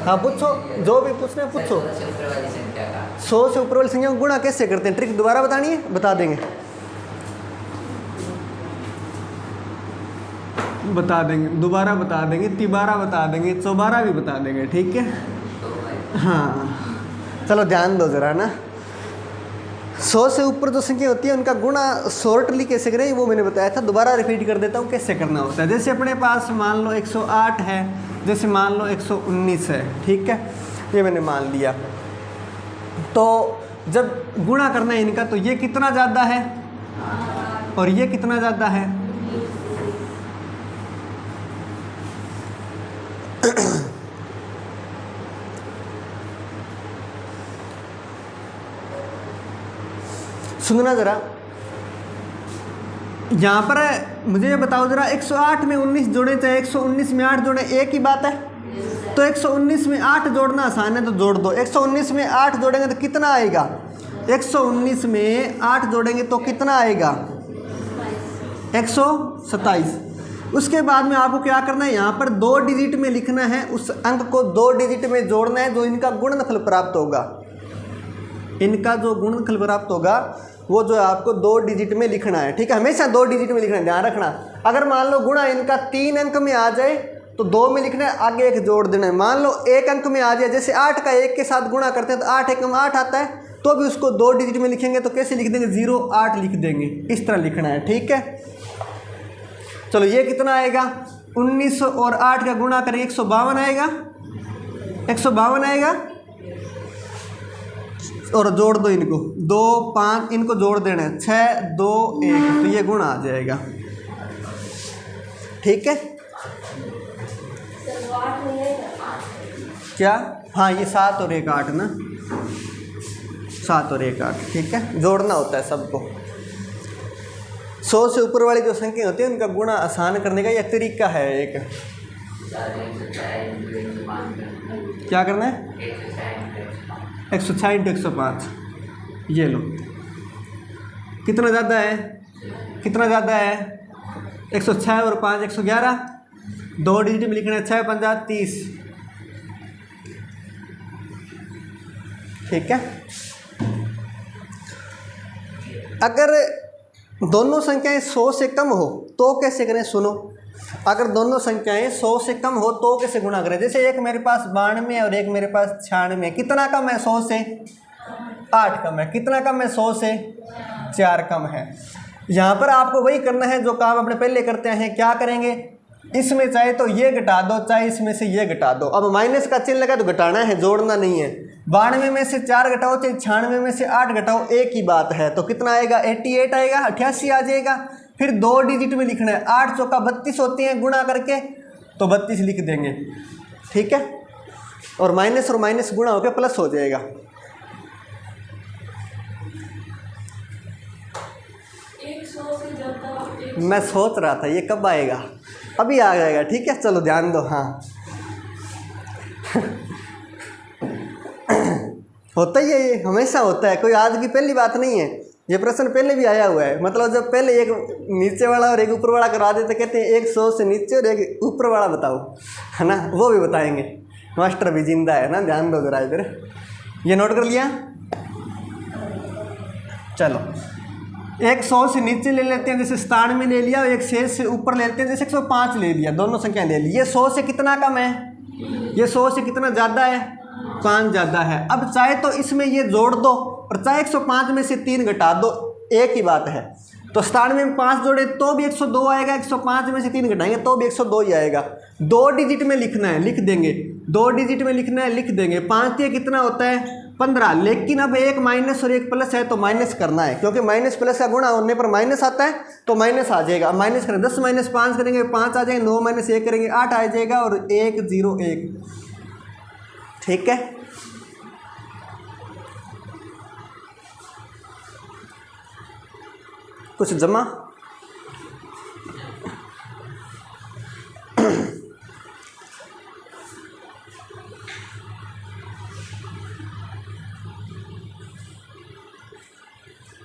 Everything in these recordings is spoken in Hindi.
हाँ पूछो, जो भी पूछना है पूछो। 100 से ऊपर वाली संख्या को गुणा कैसे करते हैं, ट्रिक दोबारा बतानी है, बता देंगे, बता देंगे, दोबारा बता देंगे, तिबारा बता देंगे, चौबारा भी बता देंगे, ठीक है। हाँ चलो ध्यान दो जरा ना। 100 से ऊपर जो संख्या होती है उनका गुणा शॉर्टली कैसे करें वो मैंने बताया था, दोबारा रिपीट कर देता हूँ कैसे करना होता है। जैसे अपने पास मान लो 108 है, जैसे मान लो 119 है, ठीक है, ये मैंने मान लिया। तो जब गुणा करना है इनका तो ये कितना ज़्यादा है और ये कितना ज़्यादा है, सुनना ज़रा, यहाँ पर मुझे ये बताओ ज़रा, 108 में 19 जोड़े चाहे 119 में 8 जोड़े, एक ही बात है। तो 119 में 8 जोड़ना आसान है तो जोड़ दो। 119 में 8 जोड़ेंगे तो कितना आएगा, 119 में 8 जोड़ेंगे तो कितना आएगा, 127। उसके बाद में आपको क्या करना है, यहाँ पर 2 डिजिट में लिखना है, उस अंक को 2 डिजिट में जोड़ना है जो इनका गुणनफल प्राप्त होगा। इनका जो गुणनफल प्राप्त होगा वो जो है आपको 2 डिजिट में लिखना है, ठीक है, हमेशा 2 डिजिट में लिखना है, ध्यान रखना। अगर मान लो गुणा इनका 3 अंक में आ जाए तो 2 में लिखना है, आगे 1 जोड़ देना है। मान लो 1 अंक में आ जाए, जैसे 8 का 1 के साथ गुणा करते हैं तो 8 एकम 8 आता है, तो भी उसको 2 डिजिट में लिखेंगे तो कैसे लिख देंगे, 0-8 लिख देंगे, इस तरह लिखना है, ठीक है। चलो ये कितना आएगा, 19 और 8 का गुणा करें 152 आएगा, 152 आएगा। और जोड़ दो इनको, 2 5 इनको जोड़ देना है, 6 2 1, तो ये गुणा आ जाएगा, ठीक है। क्या, हाँ ये 7 और 1 8 ना, 7 और 1 8, ठीक है, जोड़ना होता है सबको। 100 से ऊपर वाली जो संख्या होती है उनका गुणा आसान करने का यह तरीका है एक। क्या करना है, 106 × 105, ये लो, कितना ज़्यादा है, कितना ज़्यादा है, 106 और 5 111, 2 डिजिट में लिखना है, 6 5 30, ठीक है। अगर दोनों संख्याएं 100 से कम हो तो कैसे करें, सुनो। अगर दोनों संख्याएं 100 से कम हो तो कैसे गुणा करें। जैसे एक मेरे पास 92 है और एक मेरे पास 96, कितना कम है 100 से, 8 कम है। कितना कम है 100 से, 4 कम है। यहाँ पर आपको वही करना है जो काम अपने पहले करते हैं। क्या करेंगे, इसमें चाहे तो ये घटा दो, चाहे इसमें से ये घटा दो। अब माइनस का चिन्ह लगा तो घटाना है, जोड़ना नहीं है। 92 में से 4 घटाओ, चाहे 96 में से 8 घटाओ, एक ही बात है। तो कितना आएगा, 88 आएगा, 88 आ जाएगा। फिर 2 डिजिट में लिखना है, 8 चौका 32 होती हैं, गुणा करके तो 32 लिख देंगे, ठीक है। और माइनस गुणा होकर प्लस हो जाएगा। मैं सोच रहा था ये कब आएगा, अभी आ जाएगा, ठीक है। चलो ध्यान दो, हाँ होता ही है, ये हमेशा होता है, कोई आज की पहली बात नहीं है। ये प्रश्न पहले भी आया हुआ है। मतलब जब पहले एक नीचे वाला और एक ऊपर वाला करा देते, कहते हैं एक 100 से नीचे और एक ऊपर वाला बताओ, है ना, वो भी बताएंगे। मास्टर भी जिंदा है ना, ध्यान दो जरा इधर। ये नोट कर लिया। चलो एक 100 से नीचे ले लेते हैं, जैसे 97 ले लिया, और एक 100 से ऊपर ले लेते हैं, जैसे 105 ले लिया। दोनों संख्या ले ली। ये 100 से कितना कम है, ये 100 से कितना ज़्यादा है, 5 ज़्यादा है। अब चाहे तो इसमें ये जोड़ दो और चाहे 105 में से 3 घटा दो, एक ही बात है। तो 97 में 5 जोड़े तो भी 102 आएगा, 105 में से 3 घटाएंगे तो भी 102 ही आएगा। 2 डिजिट में लिखना है, लिख देंगे। 2 डिजिट में लिखना है, लिख देंगे। 5 ये कितना होता है, 15। लेकिन अब एक माइनस और एक प्लस है तो माइनस करना है, क्योंकि माइनस प्लस का गुणा होने पर माइनस आता है, तो माइनस आ जाएगा। माइनस करें, 10 - 5 करेंगे 5 आ जाएंगे, 9 - 1 करेंगे 8 आ जाएगा, और 1 0 1, ठीक है। कुछ जमा,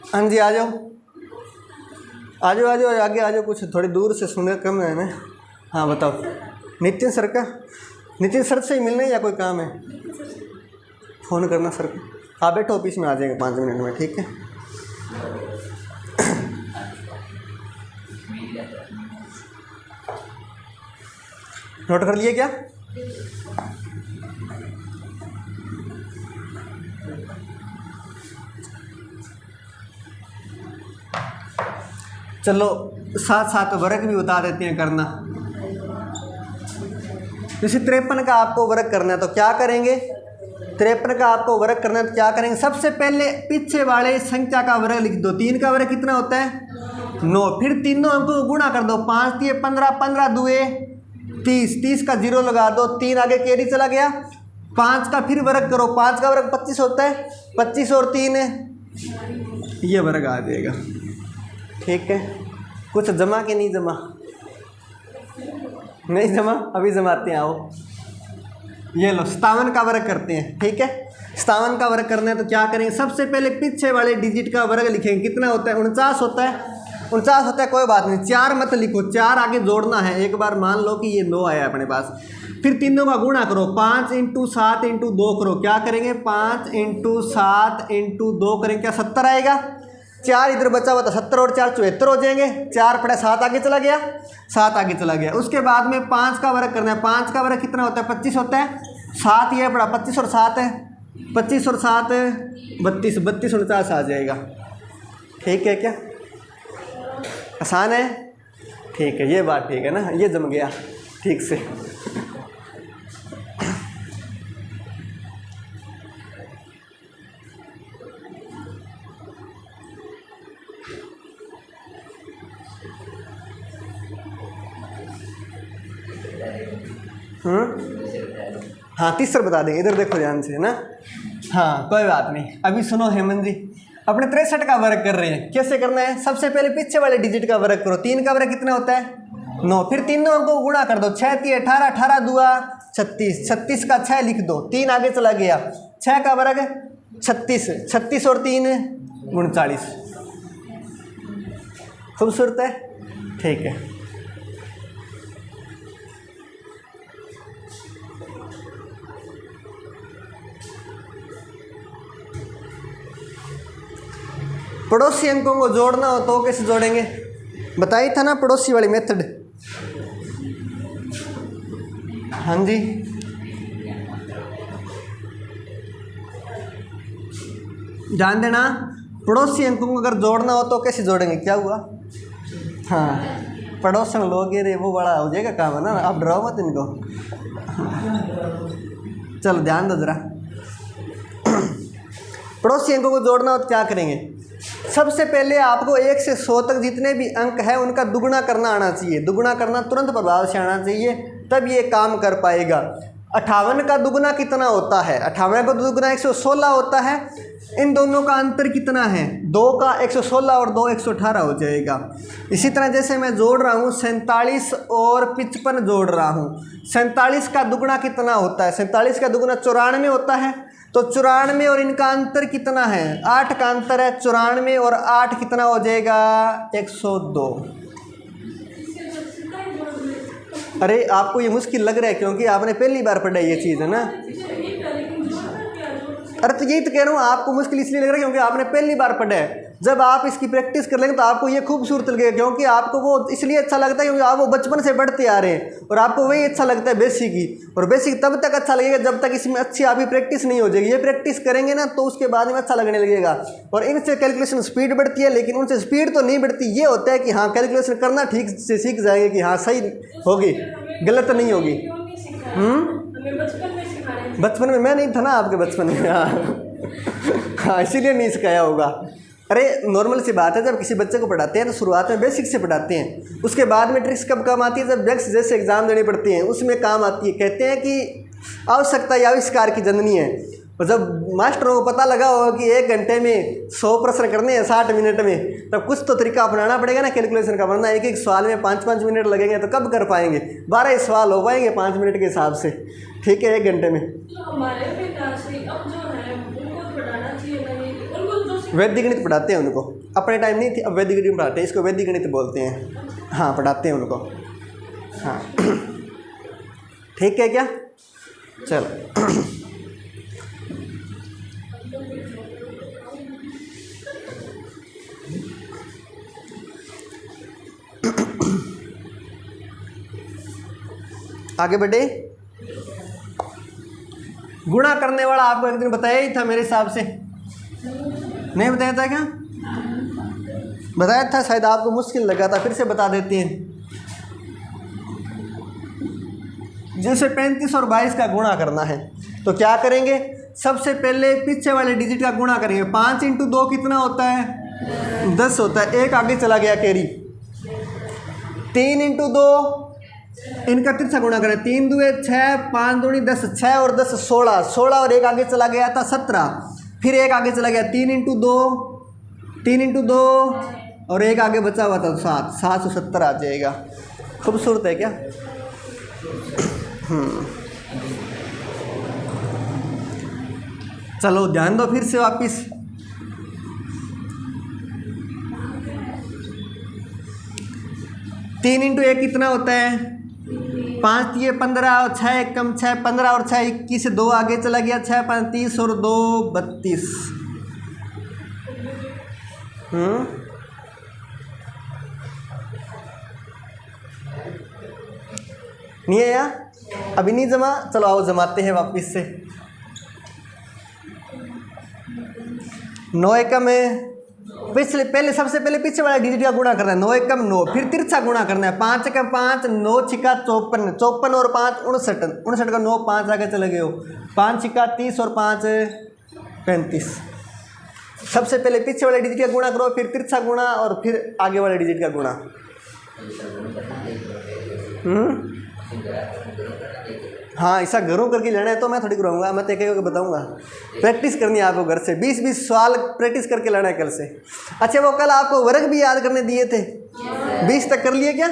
हाँ जी, आ जाओ आ जाओ आ जाओ, आगे आ जाओ। कुछ थोड़ी दूर से सुने, कम है ना। हाँ बताओ, नितिन सर का नितिन सर से ही मिलने या कोई काम है? फ़ोन करना सर को। आप बैठो, ऑफिस में आ जाएंगे 5 मिनट में, ठीक है? नोट कर लिए क्या? चलो साथ साथ वर्ग भी बता देते हैं करना। जैसे 53 का आपको वर्ग करना है तो क्या करेंगे? 53 का आपको वर्ग करना है तो क्या करेंगे? सबसे पहले पीछे वाले संख्या का वर्ग लिख दो। 3 का वर्ग कितना होता है? 9। फिर तीनों अंकों को गुणा कर दो। 5 दिए 15, 15 दुए 30, 30 का 0 लगा दो। 3 आगे कैरी चला गया। 5 का फिर वर्ग करो। 5 का वर्ग 25 होता है। 25 और 3 ये वर्ग आ जाएगा, ठीक है? कुछ जमा के नहीं जमा? नहीं जमा, अभी जमाते हैं। आओ ये लो 57 का वर्ग करते हैं, ठीक है? 57 का वर्ग करना है तो क्या करेंगे? सबसे पहले पीछे वाले डिजिट का वर्ग लिखेंगे। कितना होता है? 49 होता है। 49 होता है, कोई बात नहीं। 4 मत लिखो, 4 आगे जोड़ना है। एक बार मान लो कि ये 9 आया अपने पास, फिर तीनों का गुणा करो। 5 × 7 × 2 करो। क्या करेंगे? 5 × 7 × 2 करेंगे, क्या 70 आएगा? 4 इधर बचा हुआ था, 70 और 4 74 हो जाएंगे। 4 पड़ा 7 आगे चला गया, 7 आगे चला गया। उसके बाद में 5 का वर्ग करना है। 5 का वर्ग कितना होता है? 25 होता है। 7 ये पड़ा, 25 और 7 है, 25 और 7 32, 32 49 आ जाएगा, ठीक है? क्या आसान है? ठीक है, ये बात ठीक है ना? ये जम गया ठीक से। हाँ, तीसरा बता देंगे। इधर देखो ध्यान से ना। हाँ कोई बात नहीं। अभी सुनो हेमंत जी, अपने 63 का वर्ग कर रहे हैं। कैसे करना है? सबसे पहले पीछे वाले डिजिट का वर्ग करो। 3 का वर्ग कितना होता है? 9। फिर तीनों को गुणा कर दो। 6 × 18, 18 दुआ 36, 36 का 6 लिख दो। 3 आगे चला गया। 6 का वर्ग 36, 36 और 3 39। खूबसूरत है, ठीक है? पड़ोसी अंकों को जोड़ना हो तो कैसे जोड़ेंगे? बताई था ना पड़ोसी वाली मेथड। हाँ जी, ध्यान देना। पड़ोसी अंकों को अगर जोड़ना हो तो कैसे जोड़ेंगे? क्या हुआ? हाँ, पड़ोसन लोग रे वो बड़ा हो जाएगा काम, है ना? आप डराओ मत इनको। चलो ध्यान दो जरा। पड़ोसी अंकों को जोड़ना हो तो क्या करेंगे? सबसे पहले आपको 1 से 100 तक जितने भी अंक हैं उनका दुगुना करना आना चाहिए। दुगुना करना तुरंत प्रभाव से आना चाहिए, तब ये काम कर पाएगा। 58 का दुगुना कितना होता है? 58 का दुगुना 116 होता है। इन दोनों का अंतर कितना है? 2 का 116 और 2 118 हो जाएगा। इसी तरह जैसे मैं जोड़ रहा हूँ 47 और 55 जोड़ रहा हूँ। 47 का दुगुना कितना होता है? 47 का दुगुना 94 होता है। तो 94 और इनका अंतर कितना है? 8 का अंतर है। 94 और 8 कितना हो जाएगा? 102। अरे आपको ये मुश्किल लग रहा है क्योंकि आपने पहली बार पढ़ा ये चीज़, है ना? अरे तो यही तो कह रहा हूँ, आपको मुश्किल इसलिए लग रहा है क्योंकि आपने पहली बार पढ़ा है। जब आप इसकी प्रैक्टिस कर लेंगे तो आपको ये खूबसूरत लगेगा, क्योंकि आपको वो इसलिए अच्छा लगता है क्योंकि आप वो बचपन से पढ़ते आ रहे हैं और आपको वही अच्छा लगता है बेसिक ही। और बेसिक तब तक अच्छा लगेगा जब तक इसमें अच्छी आपकी प्रैक्टिस नहीं हो जाएगी। ये प्रैक्टिस करेंगे ना तो उसके बाद में अच्छा लगने लगेगा। और इनसे कैलकुलेशन स्पीड बढ़ती है, लेकिन उनसे स्पीड तो नहीं बढ़ती। ये होता है कि हाँ कैलकुलेशन करना ठीक से सीख जाएंगे कि हाँ सही होगी, गलत नहीं होगी। बचपन में मैं नहीं था ना आपके बचपन में। हाँ इसीलिए नहीं सिखाया होगा। अरे नॉर्मल सी बात है, जब किसी बच्चे को पढ़ाते हैं तो शुरुआत में बेसिक से पढ़ाते हैं। उसके बाद में ट्रिक्स कब काम आती है? जब जैक्स जैसे एग्जाम देने पड़ते हैं उसमें काम आती है। कहते हैं कि आवश्यकता या आविष्कार की जननी है। और जब मास्टरों को पता लगा होगा कि 1 घंटे में 100 प्रश्न करने हैं 60 मिनट में, तब कुछ तो तरीका अपनाना पड़ेगा ना कैलकुलेशन का। वरना एक सवाल में 5-5 मिनट लगेंगे तो कब कर पाएंगे? 12 सवाल हो पाएंगे 5 मिनट के हिसाब से, ठीक है, 1 घंटे में। वैदिक गणित पढ़ाते हैं उनको, अपने टाइम नहीं थी, अब वैदिक गणित पढ़ाते हैं। इसको वैदिक गणित बोलते हैं। हाँ पढ़ाते हैं उनको। हाँ ठीक है क्या? चलो आगे बढ़े। गुणा करने वाला आपको एक दिन बताया ही था मेरे हिसाब से, नहीं बताया था क्या? बताया था शायद, आपको मुश्किल लगा था, फिर से बता देते हैं। जैसे 35 और 22 का गुणा करना है तो क्या करेंगे, सबसे पहले पीछे वाले डिजिट का गुणा करेंगे। 5 × 2 कितना होता है? 10 होता है। एक आगे चला गया कैरी। 3 × 2 इनका तिरछा गुणा करें। 3 दूए 6, 5 दूनी 10, 6 और 10 16, 16 और एक आगे चला गया था 17, फिर एक आगे चला गया 3 × 2, 3 × 2 और एक आगे बचा हुआ था 7, 770 आ जाएगा। खूबसूरत है क्या? चलो ध्यान दो फिर से वापिस। तीन इंटू एक कितना होता है? 5 ये 15 और 6 एक कम 6, 15 और 6 21, 2 आगे चला गया 6 5 30 और 2 32। नहीं है या अभी नहीं जमा? चलो आओ जमाते हैं वापिस से। 9 एकम है, पिछले पहले सबसे पहले पीछे वाला डिजिट का गुणा करना है। 9 एकम 9, फिर तिरछा गुणा करना है। 5 एकम 5, 9 छिका 54, 54 और 5 59, 59 का 9 5 आगे चले गए हो। 5 छिका 30 और 5 35। सबसे पहले पीछे वाले डिजिट का गुणा करो, फिर तिरछा गुणा और फिर आगे वाले डिजिट का गुणा। हाँ ऐसा घरों करके लेना है तो मैं थोड़ी कराऊंगा, मैं तो एक बताऊंगा। प्रैक्टिस करनी है आपको घर से, 20-20 सवाल प्रैक्टिस करके लाना है कल से। अच्छा वो कल आपको वर्ग भी याद करने दिए थे, 20 तक कर लिए क्या?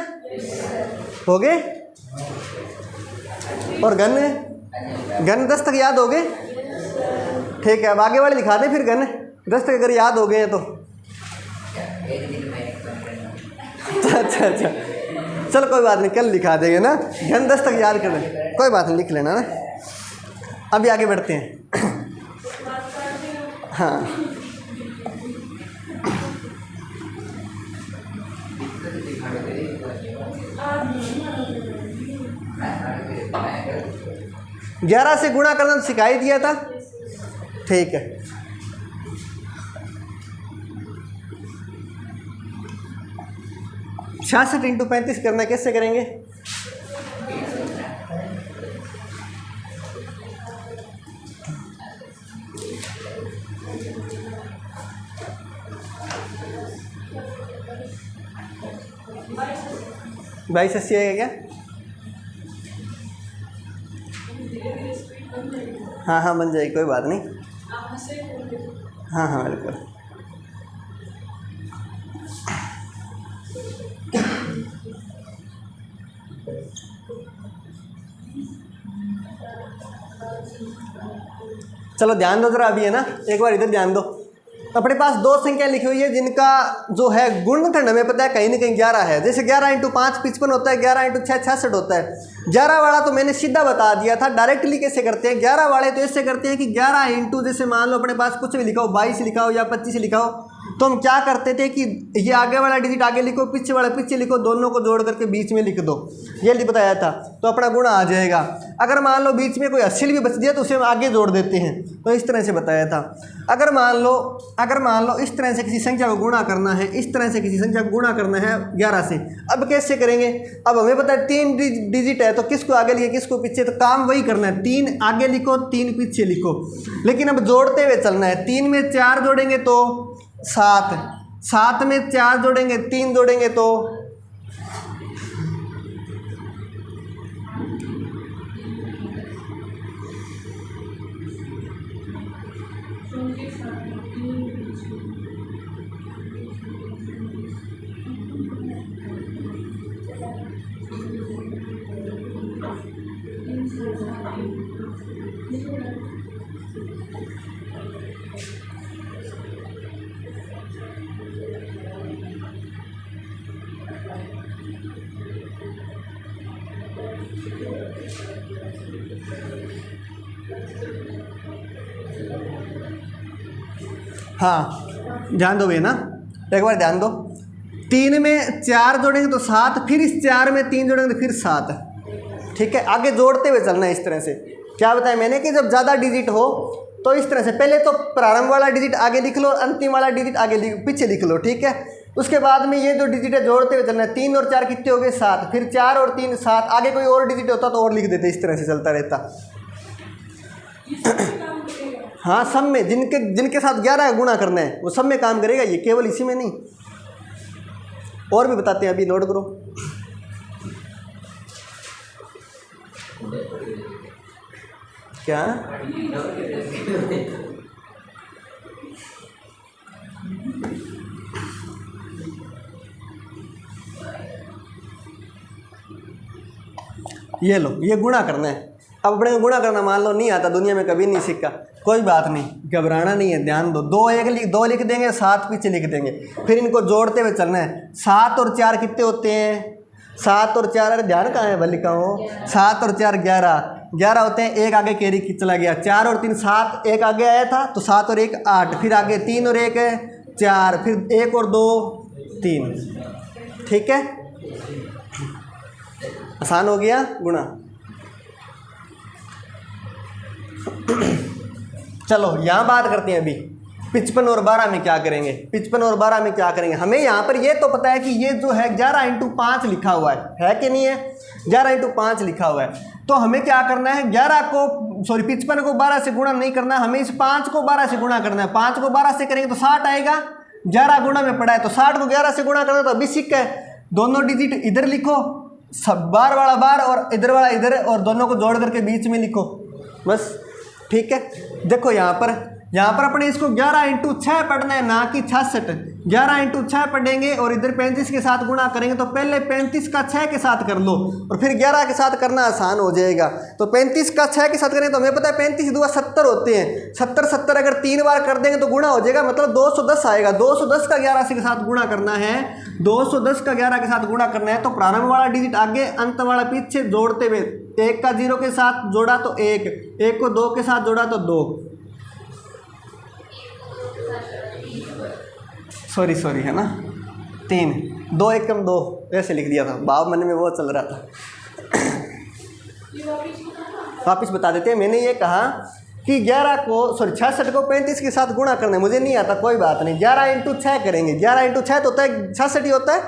हो गए? और घन 10 तक याद हो गए? ठीक है, अब आगे वाले लिखा दें फिर। घन 10 तक अगर याद हो गए हैं तो अच्छा चलो कोई बात नहीं, कल लिखा देंगे ना। घन 10 तक याद कर लें, कोई बात नहीं, लिख लेना ना। अभी आगे बढ़ते हैं। हाँ ग्यारह से गुणा करना सिखाई दिया था, ठीक है। छियासठ इंटू 35 करना कैसे करेंगे? बाईस 80 आएगा क्या? हाँ बन जाएगी, कोई बात नहीं। हाँ बिल्कुल। चलो ध्यान दो जरा, अभी है ना, एक बार इधर ध्यान दो। अपने पास दो संख्या लिखी हुई है जिनका जो है गुणनखंड हमें पता है कहीं ना कहीं 11 है। जैसे 11 × 5 55 होता है, 11 × 6 66 होता है। 11 वाला तो मैंने सीधा बता दिया था, डायरेक्टली कैसे करते हैं। 11 वाले तो ऐसे करते हैं कि 11 इंटू, जैसे मान लो अपने पास कुछ भी लिखा हो, 22 लिखा हो या 25 लिखा हो, तो हम क्या करते थे कि ये आगे वाला डिजिट आगे लिखो, पीछे वाला पीछे लिखो, दोनों को जोड़ करके बीच में लिख दो। ये बताया था, तो अपना गुणा आ जाएगा। अगर मान लो बीच में कोई अस्सी भी बच दिया तो उसे हम आगे जोड़ देते हैं, तो इस तरह से बताया था। अगर मान लो इस तरह से किसी संख्या को गुणा करना है, इस तरह से किसी संख्या को गुणा करना है 11 से, अब कैसे करेंगे? अब हमें पता है 3 डिजिट है, तो किसको आगे लिखे किसको पीछे, तो काम वही करना है, 3 आगे लिखो 3 पीछे लिखो। लेकिन अब जोड़ते हुए चलना है। 3 में 4 जोड़ेंगे तो 7, 7 में 4 जोड़ेंगे, 3 जोड़ेंगे तो 5 हाँ ध्यान दो भैया ना, एक बार ध्यान दो। 3 में 4 जोड़ेंगे तो 7, फिर इस 4 में 3 जोड़ेंगे तो फिर 7। ठीक है, आगे जोड़ते हुए चलना है इस तरह से। क्या बताया मैंने कि जब ज़्यादा डिजिट हो तो इस तरह से, पहले तो प्रारंभ वाला डिजिट आगे लिख लो, अंतिम वाला डिजिट पीछे लिख लो। ठीक है, उसके बाद में ये जो डिजिट है जोड़ते हुए चलना है। 3 और 4 कितने हो गए? 7। फिर 4 और 3 7, आगे कोई और डिजिट होता तो और लिख देते, इस तरह से चलता रहता। हाँ, सब में जिनके साथ 11 गुणा करना है वो सब में काम करेगा ये, केवल इसी में नहीं। और भी बताते हैं, अभी नोट करो। क्या ये लो, ये गुणा करना है। अब अपने को गुणा करना मान लो नहीं आता, दुनिया में कभी नहीं सीखा, कोई बात नहीं, घबराना नहीं है। ध्यान दो, 2 लिख देंगे, 7 पीछे लिख देंगे, फिर इनको जोड़ते हुए चलना है। 7 और 4 कितने होते हैं? 7 और 4, अरे ध्यान कहाँ है भले लिखा हो, 7 और 4 11 होते हैं। एक आगे कैरी चला गया, 4 और 3 7, एक आगे आया था तो 7 और 1 8, फिर आगे 3 और 1 4, फिर 1 और 2 3। ठीक है, आसान हो गया गुणा। चलो यहाँ बात करते हैं अभी 55 और 12 में क्या करेंगे। 55 और 12 में क्या करेंगे, हमें यहाँ पर ये तो पता है कि ये जो है 11 × 5 लिखा हुआ है कि नहीं है? 11 × 5 लिखा हुआ है। तो हमें क्या करना है, 55 को 12 से गुणा नहीं करना, हमें इस 5 को 12 से गुणा करना है। 5 को 12 से करेंगे तो 60 आएगा, 11 गुणा में पड़ा है तो 60 को 11 से गुणा करना तो अभी सीख है। दोनों डिजिट इधर लिखो, सब बार वाला बार और इधर वाला इधर, और दोनों को जोड़ करके बीच में लिखो बस। ठीक है, देखो यहाँ पर अपने इसको 11 × 6 पढ़ना है, ना कि 66। 11 × 6 पढ़ेंगे और इधर 35 के साथ गुणा करेंगे, तो पहले 35 का 6 के साथ कर लो और फिर 11 के साथ करना आसान हो जाएगा। तो 35 का 6 के साथ करें तो हमें पता है 35 2 70 होते हैं। 70 अगर 3 बार कर देंगे तो गुणा हो जाएगा, मतलब 210 आएगा। 210 का 11 के साथ गुणा करना है, 210 का 11 के साथ गुणा करना है। तो प्रारंभ वाला डिजिट आगे, अंत वाला पीछे, जोड़ते हुए 1 का 0 के साथ जोड़ा तो 1, 1 को 2 के साथ जोड़ा तो 2, सॉरी है ना, 3, 2 1 कम 2 ऐसे लिख दिया था, भाव मन में वो चल रहा था। वापिस बता देते हैं, मैंने ये कहा कि 66 को 35 के साथ गुणा करना है, मुझे नहीं आता कोई बात नहीं। 11 × 6 करेंगे, 11 × 6 तो होता है 66 ही होता है,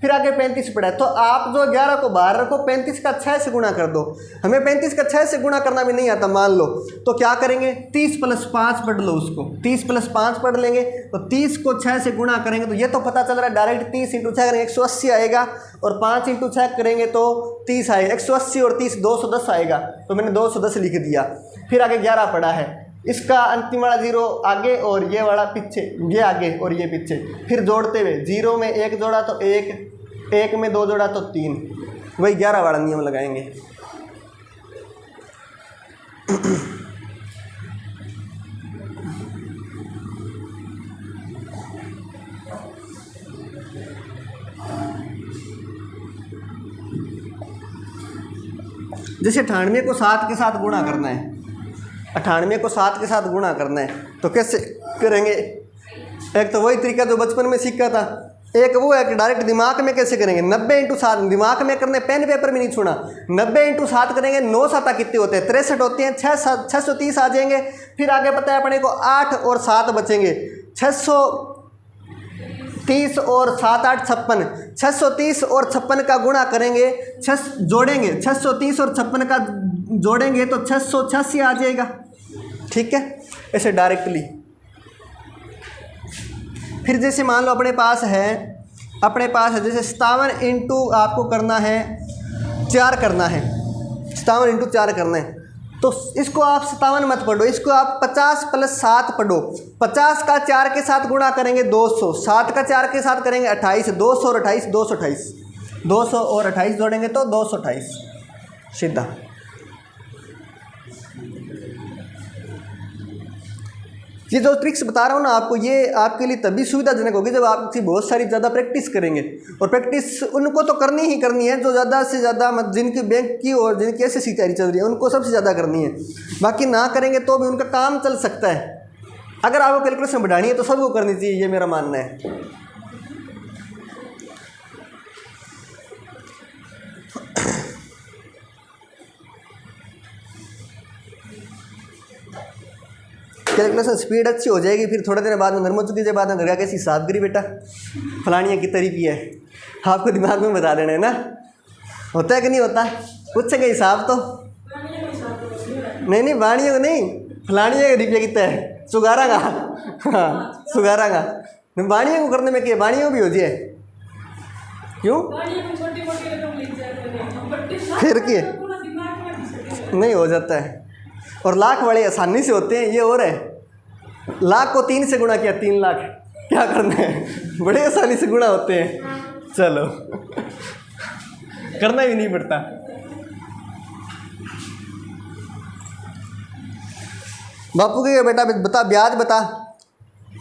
फिर आगे 35 पड़ा है। तो आप जो 11 को बाहर रखो, 35 का 6 से गुणा कर दो। हमें 35 का 6 से गुणा करना भी नहीं आता मान लो, तो क्या करेंगे, 30 + 5 पढ़ लो उसको, 30 + 5 पढ़ लेंगे। तो 30 को 6 से गुणा करेंगे तो ये तो पता चल रहा है डायरेक्ट 30 × 6 करेंगे 180 आएगा, और 5 × 6 करेंगे तो 30 आएगा। 180 और 30 210 आएगा, तो मैंने 210 लिख दिया। फिर आगे 11 पड़ा है, इसका अंतिम वाला 0 आगे और ये वाला पीछे, ये आगे और ये पीछे, फिर जोड़ते हुए 0 में 1 जोड़ा तो 1, 1 में 2 जोड़ा तो 3, वही 11 वाला नियम लगाएंगे। जैसे 98 को 7 के साथ गुणा करना है, 98 को 7 के साथ गुणा करना है तो कैसे करेंगे? एक तो वही तरीका जो बचपन में सीखा था, एक वो है कि डायरेक्ट दिमाग में कैसे करेंगे। 90 × 7 दिमाग में करने, पेन पेपर में नहीं छूना। 90 × 7 करेंगे, 9 7 कितने होते हैं? 63 होते हैं। 630 आ जाएंगे। फिर आगे पता है अपने को 8 और 7 बचेंगे, 630 और 7 8 56। 630 और 56 का गुणा करेंगे, 6 जोड़ेंगे, 630 और 56 का जोड़ेंगे तो 686 आ जाएगा। ठीक है, ऐसे डायरेक्टली। फिर जैसे मान लो अपने पास है जैसे 57 × आपको करना है 4 करना है, 57 × 4 करना है, तो इसको आप 57 मत पढ़ो, इसको आप 50 + 7 पढ़ो। 50 का 4 के साथ गुणा करेंगे 200, 7 का 4 के साथ करेंगे 28, 200 और 28 228, 200 और 28 जोड़ेंगे तो 228 सीधा। ये जो ट्रिक्स बता रहा हूँ ना आपको, ये आपके लिए तभी सुविधाजनक होगी जब आप इसकी बहुत सारी ज़्यादा प्रैक्टिस करेंगे। और प्रैक्टिस उनको तो करनी ही करनी है जो ज़्यादा से ज़्यादा जिनकी बैंक की और जिनकी एसएससी तैयारी चल रही है उनको सबसे ज़्यादा करनी है। बाकी ना करेंगे तो भी उनका काम चल सकता है। अगर आपको कैलकुलेशन बढ़ानी है तो सबको करनी चाहिए, ये मेरा मानना है। कैलकुलेशन स्पीड अच्छी हो जाएगी, फिर थोड़े दिन बाद में नर्मो चुकी के बाद में घर कैसी हिसाब करी बेटा फलानिया की तरीकी है, आपको दिमाग में बता देना है ना। होता है कि नहीं होता? पूछेंगे हिसाब तो नहीं बाणियों को नहीं, फलानिया का रुपया कितना है सुगारा का। हाँ सुगारा का बाणियों को करने में क्या बाणियों भी हो जाए क्यों फिर किए नहीं हो जाता है। और लाख वाले आसानी से होते हैं, ये और है लाख को 3 से गुणा किया 3 लाख, क्या करना है बड़े आसानी से गुणा होते हैं। चलो करना भी नहीं पड़ता। बापू के बेटा बता ब्याज बता,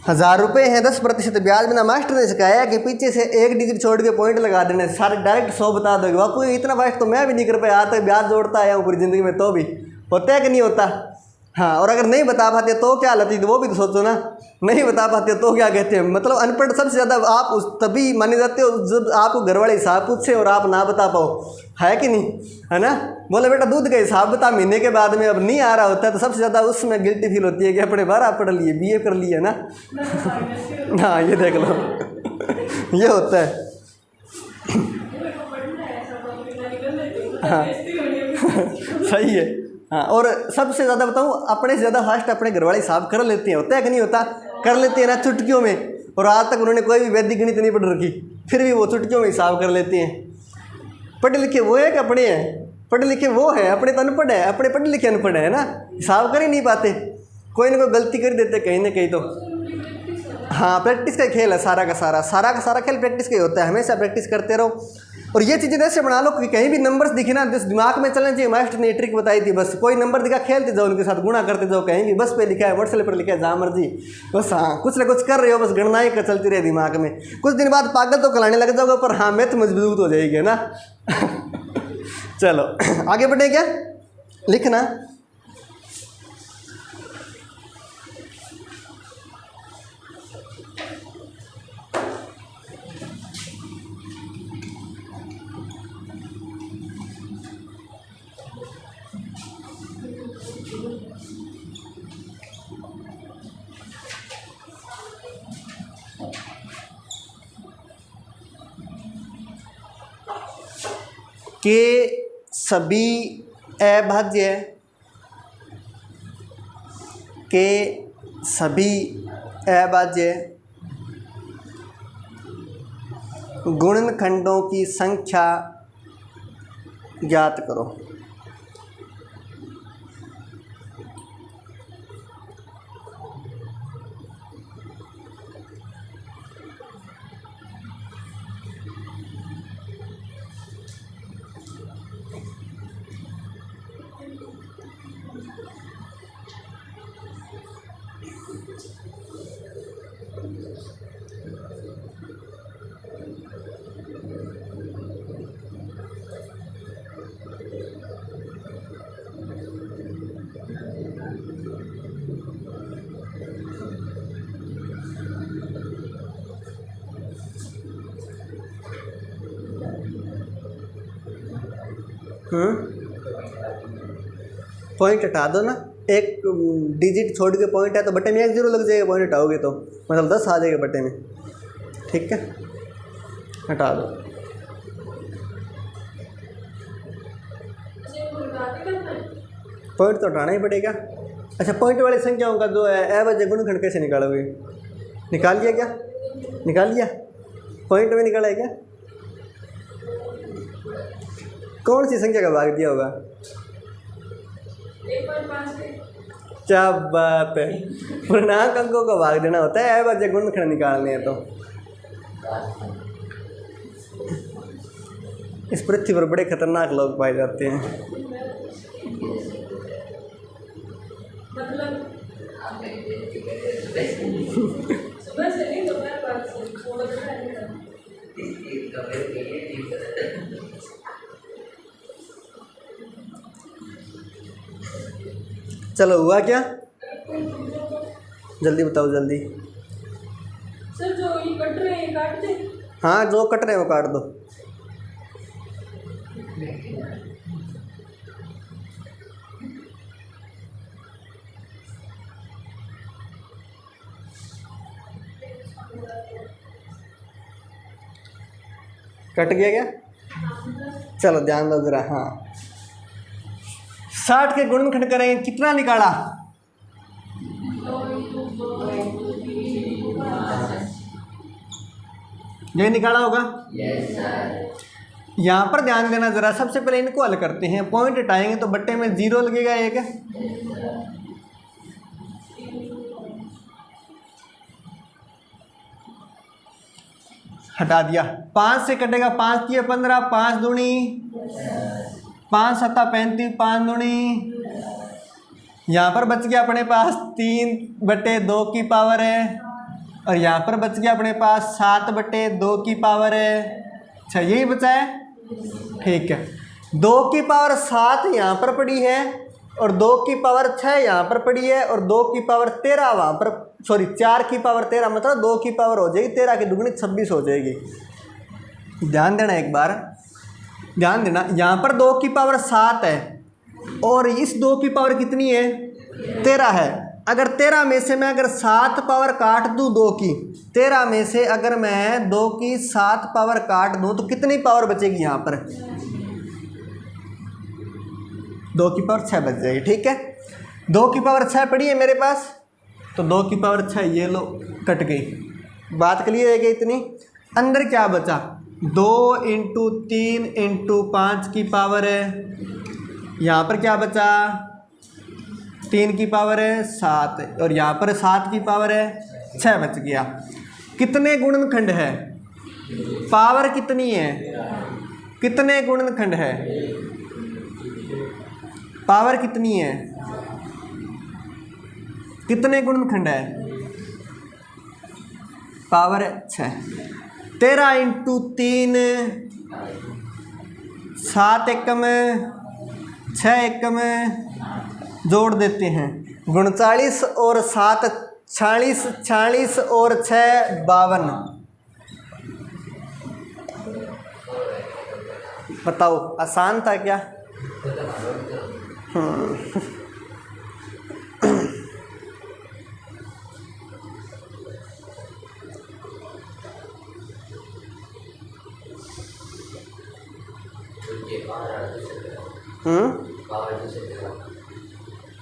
1000 रुपये हैं 10% ब्याज में ना। मास्टर ने सिखाया कि पीछे से 1 डिजिट छोड़ के पॉइंट लगा देने, सारे डायरेक्ट 100 बता दोगे। बापू इतना फास्ट तो मैं भी नहीं कर पाया, आज तक ब्याज जोड़ता आया हूँ पूरी ज़िंदगी में, तो भी होता है कि नहीं होता? हाँ, और अगर नहीं बता पाते तो क्या हालत है वो भी तो सोचो ना। नहीं बता पाते तो क्या कहते हैं, मतलब अनपढ़ सबसे ज़्यादा आप उस तभी माने जाते हो जब आपको घर वाले हिसाब पूछे और आप ना बता पाओ, है कि नहीं, है ना। बोले बेटा दूध का हिसाब बता, महीने के बाद में अब नहीं आ रहा होता है तो सबसे ज़्यादा उसमें गिल्टी फील होती है कि अपने 12 पढ़ लिए, BA कर लिए ना। हाँ ये देख लो ये होता है। हाँ सही है। हाँ, और सबसे ज़्यादा बताऊँ अपने से ज़्यादा फास्ट अपने घर वाले हिसाब कर लेते हैं, होता है कि नहीं होता? कर लेते हैं ना चुटकियों में। और आज तक उन्होंने कोई भी वैदिक गणित नहीं पढ़ रखी, फिर भी वो चुटकियों में हिसाब कर लेते हैं। पढ़े लिखे वो है कि अपने हैं? पढ़े लिखे वो है, अपने तो अनपढ़ है, अपने पढ़े लिखे अनपढ़ है ना, हिसाब कर ही नहीं पाते, कोई ना कोई गलती कर देते कहीं ना कहीं तो। हाँ प्रैक्टिस का खेल है सारा का सारा खेल प्रैक्टिस का ही होता है, हमेशा प्रैक्टिस करते रहो। और ये चीज़ें ऐसे बना लो कि कहीं भी नंबर्स दिखे ना जिस दिमाग में चलना चाहिए। मास्टर ने ट्रिक बताई थी, बस कोई नंबर दिखा खेलते जाओ उनके साथ, गुणा करते जाओ, कहीं भी बस पे लिखा है व्हाट्सएप पर लिखा है जहाँ मर्जी, बस हाँ कुछ ना कुछ कर रहे हो, बस गणनाएं का चलती रहे दिमाग में। कुछ दिन बाद पागल तो कहलाने लग जाओगे, पर हाँ मैथ मजबूत हो जाएगी ना। चलो आगे बढ़े क्या लिखना। के सभी अभाज्य, के सभी अभाज्य गुणनखंडों की संख्या ज्ञात करो। पॉइंट हटा दो ना, 1 डिजिट छोड़ के पॉइंट है तो बटे में 1 0 लग जाएगा, पॉइंट हटाओगे तो मतलब 10 आ जाएगा बटे में, ठीक है हटा दो। पॉइंट तो हटाना ही पड़ेगा। अच्छा पॉइंट वाली संख्याओं का जो है अभाज्य गुणनखंड कैसे निकालोगे? निकाल लिया क्या? निकाल लिया? पॉइंट में निकाला है क्या? कौन सी संख्या का भाग दिया होगा? 1.5। क्या बात है, पूर्णांक अंकों का भाग देना होता है अभाज्य गुणनखंड निकालने हैं तो। इस पृथ्वी पर बड़े खतरनाक लोग पाए जाते हैं। सुबह से नहीं दोपहर बाद से वो बता रहा है। चलो हुआ क्या, जल्दी बताओ जल्दी। सर जो ये कट रहे हैं काट दे। हाँ जो कट रहे हैं वो काट दो। कट गया क्या? चलो ध्यान दो जरा। हाँ 60 के गुणनखंड करेंगे, कितना निकाला? ये निकाला होगा। यहाँ पर ध्यान देना जरा, सबसे पहले इनको हल करते हैं। पॉइंट हटाएंगे तो बट्टे में 0 लगेगा एक, हटा दिया। 5 से कटेगा, 5 की 15, 5 दूनी 5 सत्ता 35, 5 दूनी। यहाँ पर बच गया अपने पास 3/2 की पावर है, और यहाँ पर बच गया अपने पास 7/2 की पावर है। अच्छा यही बचा है, ठीक है। 2 की पावर 7 यहाँ पर पड़ी है, और 2 की पावर 6 यहाँ पर पड़ी है, और 2 की पावर 13 वहाँ पर, सॉरी 4 की पावर 13, मतलब 2 की पावर हो जाएगी 13 की दुगनी 26 हो जाएगी। ध्यान देना एक बार, ध्यान देना। यहाँ पर 2 की पावर 7 है, और इस 2 की पावर कितनी है? 13 है। अगर 13 में से मैं अगर 7 पावर काट दूँ 2 की, 13 में से अगर मैं 2 की 7 पावर काट दूँ तो कितनी पावर बचेगी? यहाँ पर 2 की पावर 6 बच जाएगी, ठीक है। 2 की पावर 6 पड़ी है मेरे पास, तो 2 की पावर 6 ये लो कट गई। बात क्लियर है कि इतनी? अंदर क्या बचा? 2 × 3 × 5 की पावर है, यहाँ पर क्या बचा? 3 की पावर है 7, और यहाँ पर 7 की पावर है 6 बच गया। कितने गुणनखंड है? पावर कितनी है? कितने गुणनखंड है? पावर कितनी है? कितने गुणनखंड है? पावर 6। 13 × 3 7 एकम 6 एकम जोड़ देते हैं। 39 और 7 46, 46 और 6 52। बताओ आसान था क्या?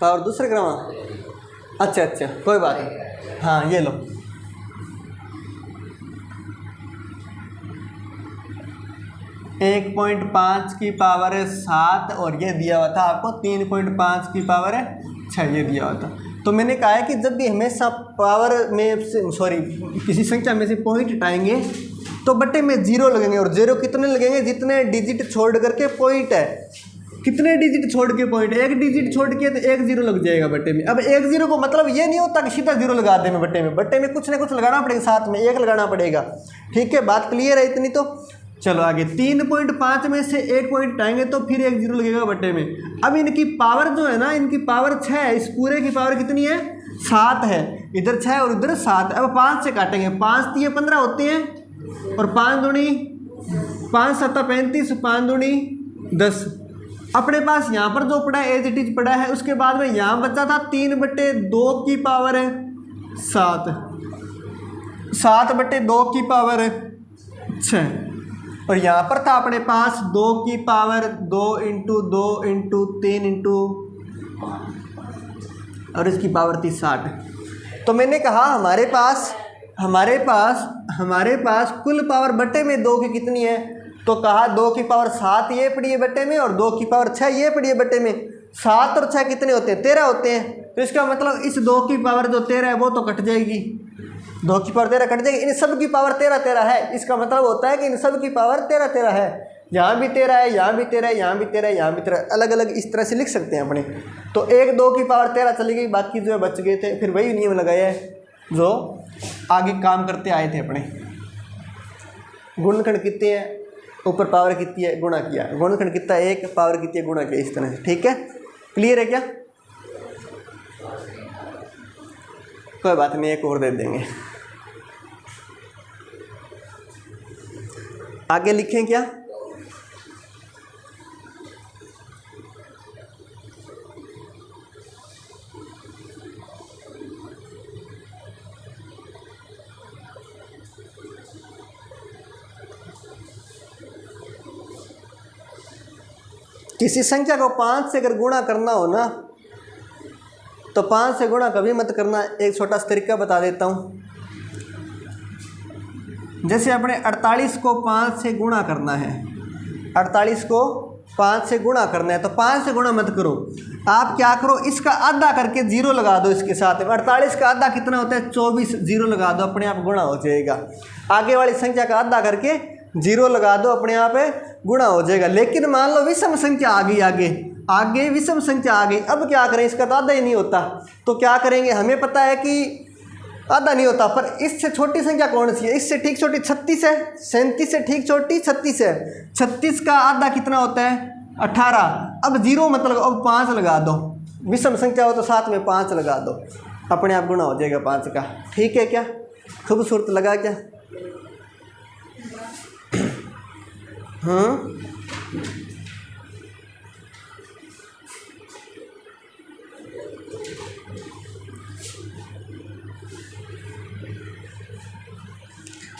पावर दूसरे क्रम। अच्छा अच्छा कोई बात नहीं। हाँ ये लो, एक 1.5 की पावर 7, और ये दिया हुआ था आपको 3.5 की पावर 6, ये दिया हुआ था। तो मैंने कहा है कि जब भी हमेशा पावर में सॉरी किसी संख्या में से पॉइंट हटाएंगे तो बट्टे में 0 लगेंगे, और 0 कितने लगेंगे? जितने डिजिट छोड़ करके पॉइंट है। कितने डिजिट छोड़ के पॉइंट? 1 डिजिट छोड़ के तो 1 0 लग जाएगा बट्टे में। अब 1 0 को मतलब ये नहीं होता कि सीधा 0 लगा दें बट्टे में। बट्टे में कुछ ना कुछ लगाना पड़ेगा, साथ में 1 लगाना पड़ेगा, ठीक है। बात क्लियर है इतनी? तो चलो आगे। 3.5 में से 1 पॉइंट हटाएंगे तो फिर 1 0 लगेगा बट्टे में। अब इनकी पावर जो है ना, इनकी पावर 6 है। इस पूरे की पावर कितनी है? 7 है। इधर 6 और इधर 7। अब 5 से काटेंगे, 5 3 15 होते हैं, और 5 दूनी 5 7 35, 5 दूनी 10। अपने पास यहाँ पर जो पड़ा है एज इट इज पड़ा है। उसके बाद में यहाँ बचा था 3/2 की पावर 7, 7/2 की पावर 6, और यहाँ पर था अपने पास 2 की पावर 2 × 2 × 3 और इसकी पावर थी 60। तो मैंने कहा हमारे पास कुल पावर बट्टे में 2 की कितनी है? तो कहा 2 की पावर 7 ये पड़ी है बट्टे में, और 2 की पावर 6 ये पड़ी है बट्टे में। 7 और 6 कितने होते हैं? 13 होते हैं। तो इसका मतलब इस 2 की पावर जो 13 है वो तो कट जाएगी, 2 की पावर 13 कट जाएगी। इन सब की पावर 13 13 है। इसका मतलब होता है कि इन सब की पावर 13 13 है। यहाँ भी 13 है, यहाँ भी 13 है, यहाँ भी 13 है, यहाँ भी 13, अलग अलग इस तरह से लिख सकते हैं अपने। तो 1 2 की पावर 13 चली गई, बाकी जो है बच गए थे। फिर वही नियम लगाया है जो आगे काम करते आए थे अपने। गुणनखंड कितने हैं, ऊपर पावर कितनी है, गुणा किया, गुणनखंड कितना है 1, पावर कितनी है, गुणा किया, इस तरह से। ठीक है, क्लियर है क्या? कोई बात नहीं, एक और दे देंगे। आगे लिखें क्या? किसी संख्या को 5 से अगर गुणा करना हो ना तो 5 से गुणा कभी मत करना। एक छोटा सा तरीका बता देता हूँ। जैसे अपने 48 को 5 से गुणा करना है, 48 को 5 से गुणा करना है, तो 5 से गुणा मत करो। आप क्या करो, इसका आधा करके 0 लगा दो इसके साथ। 48 का आधा कितना होता है 24, 0 लगा दो, अपने आप गुणा हो जाएगा। आगे वाली संख्या का आधा करके 0 लगा दो, अपने आप गुणा हो जाएगा। लेकिन मान लो विषम संख्या आ गई, आगे विषम संख्या आ गई, अब क्या करें, इसका तो आधा ही नहीं होता। तो क्या करेंगे, हमें पता है कि आधा नहीं होता, पर इससे छोटी संख्या कौन सी है, इससे ठीक छोटी 36 है, 37 से ठीक छोटी 36 है। 36 का आधा कितना होता है 18। अब 0 मतलब अब 5 लगा दो, विषम संख्या हो तो साथ में 5 लगा दो, अपने आप गुणा हो जाएगा 5 का। ठीक है क्या, खूबसूरत लगा क्या? हाँ,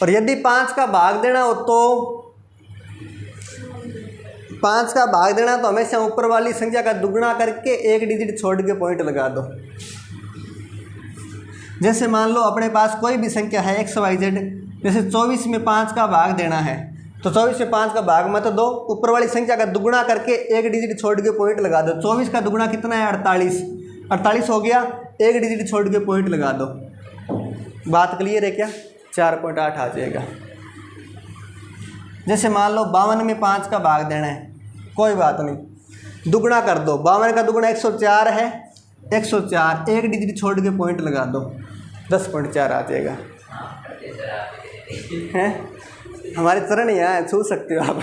और यदि 5 का भाग देना हो तो 5 का भाग देना तो हमेशा ऊपर वाली संख्या का दुगना करके 1 डिजिट छोड़ के पॉइंट लगा दो। जैसे मान लो अपने पास कोई भी संख्या है XYZ, जैसे 24 में 5 का भाग देना है तो 24 में 5 का भाग मत दो, ऊपर वाली संख्या का दुगना करके 1 डिजिट छोड़ के पॉइंट लगा दो। 24 का दुगना कितना है 48, 48 हो गया, 1 डिजिट छोड़ के पॉइंट लगा दो। बात क्लियर है क्या? 4.8 आ जाएगा। जैसे मान लो 52 में 5 का भाग देना है, कोई बात नहीं, दुगना कर दो। 52 का दुगना 104 है, 104, 1 डिजिट छोड़ के पॉइंट लगा दो, 10.4 आ जाएगा। हैं, हमारे चरण यहाँ है, छू सकते हो आप।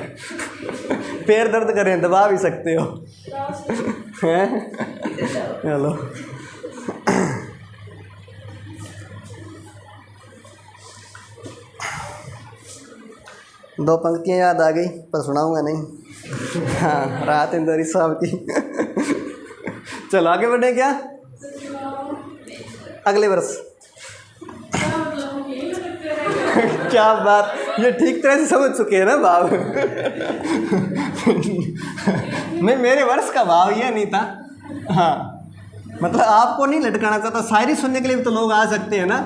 पैर दर्द करें दबा भी सकते हो। हैं, चलो। दो पंक्तियाँ याद आ गई पर सुनाऊंगा नहीं। हाँ, राहत इंदौरी साहब की। चलो आगे बढ़े क्या, अगले वर्ष। क्या बात, ये ठीक तरह से समझ चुके हैं ना भाव। नहीं, मेरे वर्ष का भाव यह नहीं था। हाँ, मतलब आपको नहीं लटकाना चाहता, शायरी सुनने के लिए भी तो लोग आ सकते हैं ना।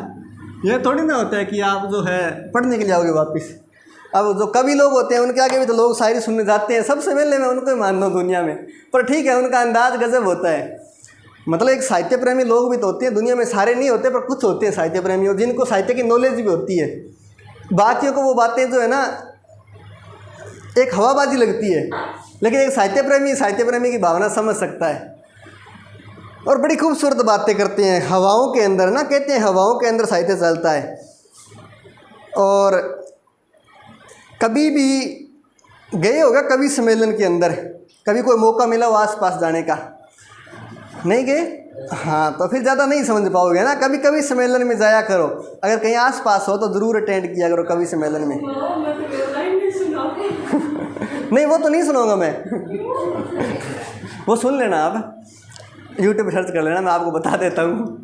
ये थोड़ी ना होता है कि आप जो है पढ़ने के लिए आओगे वापस। अब जो कवि लोग होते हैं उनके आगे भी तो लोग शायरी सुनने जाते हैं, सबसे पहले मैं उनको ही मान लूँ दुनिया में। पर ठीक है, उनका अंदाज गजब होता है। मतलब एक साहित्य प्रेमी लोग भी तो होते हैं दुनिया में, सारे नहीं होते पर कुछ होते हैं साहित्य प्रेमी और जिनको साहित्य की नॉलेज भी होती है। बाकियों को वो बातें जो है ना एक हवाबाजी लगती है, लेकिन एक साहित्य प्रेमी की भावना समझ सकता है और बड़ी खूबसूरत बातें करते हैं। हवाओं के अंदर ना, कहते हैं हवाओं के अंदर साहित्य चलता है। और कभी भी गए होगा कवि सम्मेलन के अंदर, कभी कोई मौका मिला हो आस पास जाने का, नहीं गए? हाँ, तो फिर ज़्यादा नहीं समझ पाओगे ना। कभी कभी सम्मेलन में जाया करो, अगर कहीं आस पास हो तो ज़रूर अटेंड किया करो कवि सम्मेलन में। नहीं, वो तो नहीं सुनाऊंगा मैं। वो सुन लेना आप, यूट्यूब पर सर्च कर लेना, मैं आपको बता देता हूँ।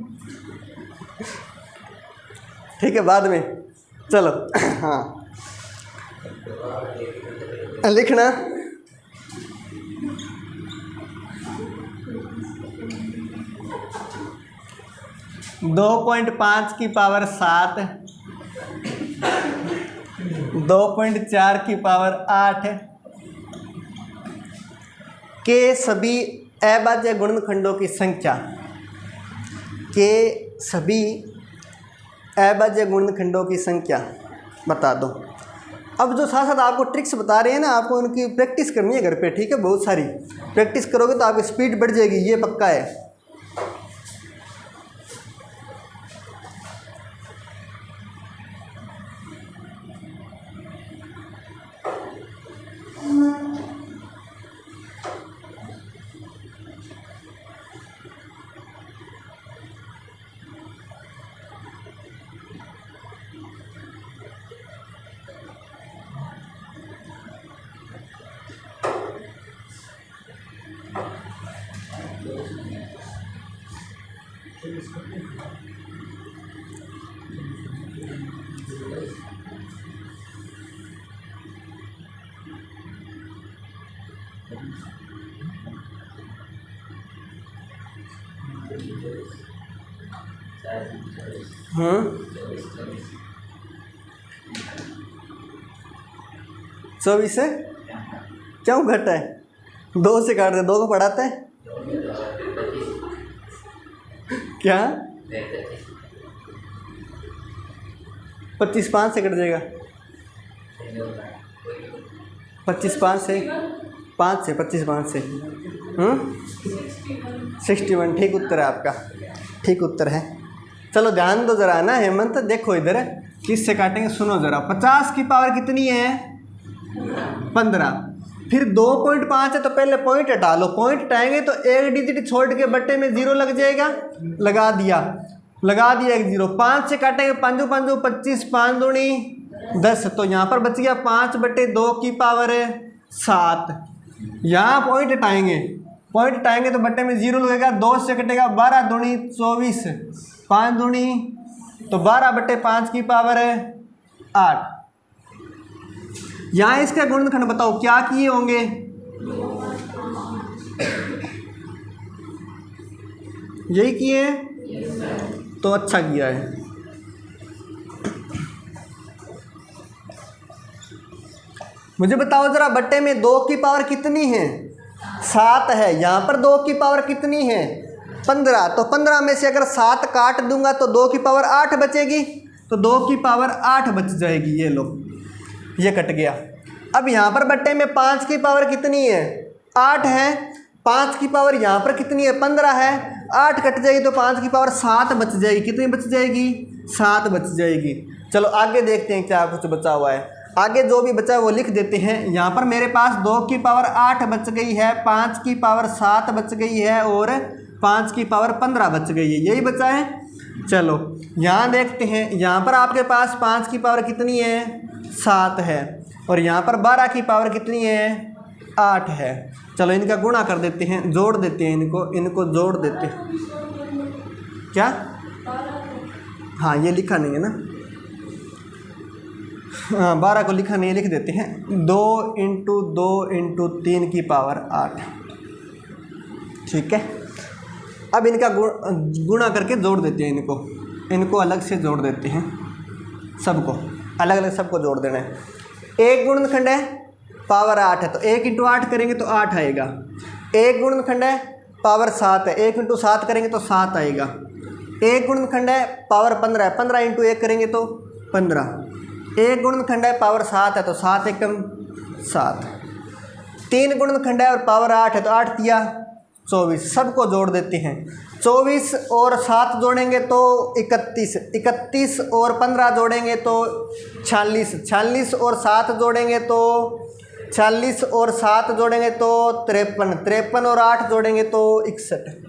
ठीक है, बाद में। चलो, हाँ, लिखना 2.5 की पावर 7, 2.4 की पावर 8 के सभी अभाज्य गुणनखंडों की संख्या, के सभी अभाज्य गुणनखंडों की संख्या बता दो। अब जो साथ साथ आपको ट्रिक्स बता रहे हैं ना, आपको उनकी प्रैक्टिस करनी है घर पे, ठीक है। बहुत सारी प्रैक्टिस करोगे तो आपकी स्पीड बढ़ जाएगी, ये पक्का है। चौबीस है, क्यों घटा है? 2 से काट दे, 2 को पढ़ाता है क्या? 25 5 से कट जाएगा। 25 5 से 5 से 25 5 से 61। ठीक उत्तर है आपका, ठीक उत्तर है। चलो ध्यान दो जरा ना हेमंत, देखो इधर किससे काटेंगे, सुनो जरा। 50 की पावर कितनी है? 15। फिर 2.5 है तो पहले पॉइंट हटा लो। पॉइंट हटाएंगे तो एक डिजिट छोड़ के बट्टे में 0 लग जाएगा, लगा दिया एक 0। 5 से काटेंगे, 5 5 25, 5 दूनी 10, तो यहाँ पर बच गया 5/2 की पावर 7। यहाँ पॉइंट हटाएंगे तो बट्टे में 0 लगेगा, 2 से कटेगा 12 दूनी 24, 5 दूनी तो 12/5 की पावर 8। यहाँ इसका गुणनखंड बताओ क्या किए होंगे? यही किए हैं तो अच्छा किया है। मुझे बताओ जरा, बट्टे में 2 की पावर कितनी है? 7 है। यहाँ पर 2 की पावर कितनी है? 15। तो 15 में से अगर 7 काट दूंगा तो 2 की पावर 8 बचेगी, तो 2 की पावर 8 बच जाएगी। ये लो, ये कट गया। अब यहाँ पर बट्टे में 5 की पावर कितनी है? 8 है। 5 की पावर यहाँ पर कितनी है? 15 है। 8 कट जाएगी तो 5 की पावर 7 बच जाएगी। कितनी बच जाएगी? 7 बच जाएगी। चलो आगे देखते हैं क्या कुछ बचा हुआ है। आगे जो भी बचा है वो लिख देते हैं। यहाँ पर मेरे पास 2 की पावर 8 बच गई है, 5 की पावर 7 बच गई है और 5 की पावर 15 बच गई है। यही बचा है। चलो यहाँ देखते हैं। यहाँ पर आपके पास 5 की पावर कितनी है? 7 है। और यहाँ पर 12 की पावर कितनी है? 8 है। चलो इनका गुणा कर देते हैं, जोड़ देते हैं, इनको जोड़ देते हैं। क्या? हाँ ये लिखा नहीं है ना, हाँ 12 को लिखा नहीं है, लिख देते हैं। 2 × 2 × 3 की पावर 8। ठीक है। अब इनका गुणा करके जोड़ देते हैं, इनको अलग से जोड़ देते हैं। सबको अलग अलग सबको जोड़ देना है। एक गुणनखंड है, पावर 8 है तो 1 × 8 करेंगे तो 8 आएगा। एक गुणनखंड है, पावर 7 है, 1 × 7 करेंगे तो 7 आएगा। एक गुणनखंड है, पावर 15 है, 15 × 1 करेंगे तो 15। एक गुणनखंड है, पावर 7 है तो 7 एकम 7। 3 गुणनखंड है और पावर 8 है तो 8 दिया 24। सबको जोड़ देते हैं। 24 और 7 जोड़ेंगे तो 31, 31 और 15 जोड़ेंगे तो 46, 46 और 7 जोड़ेंगे तो 46 और 7 जोड़ेंगे तो 53, 53 और 8 जोड़ेंगे तो 61।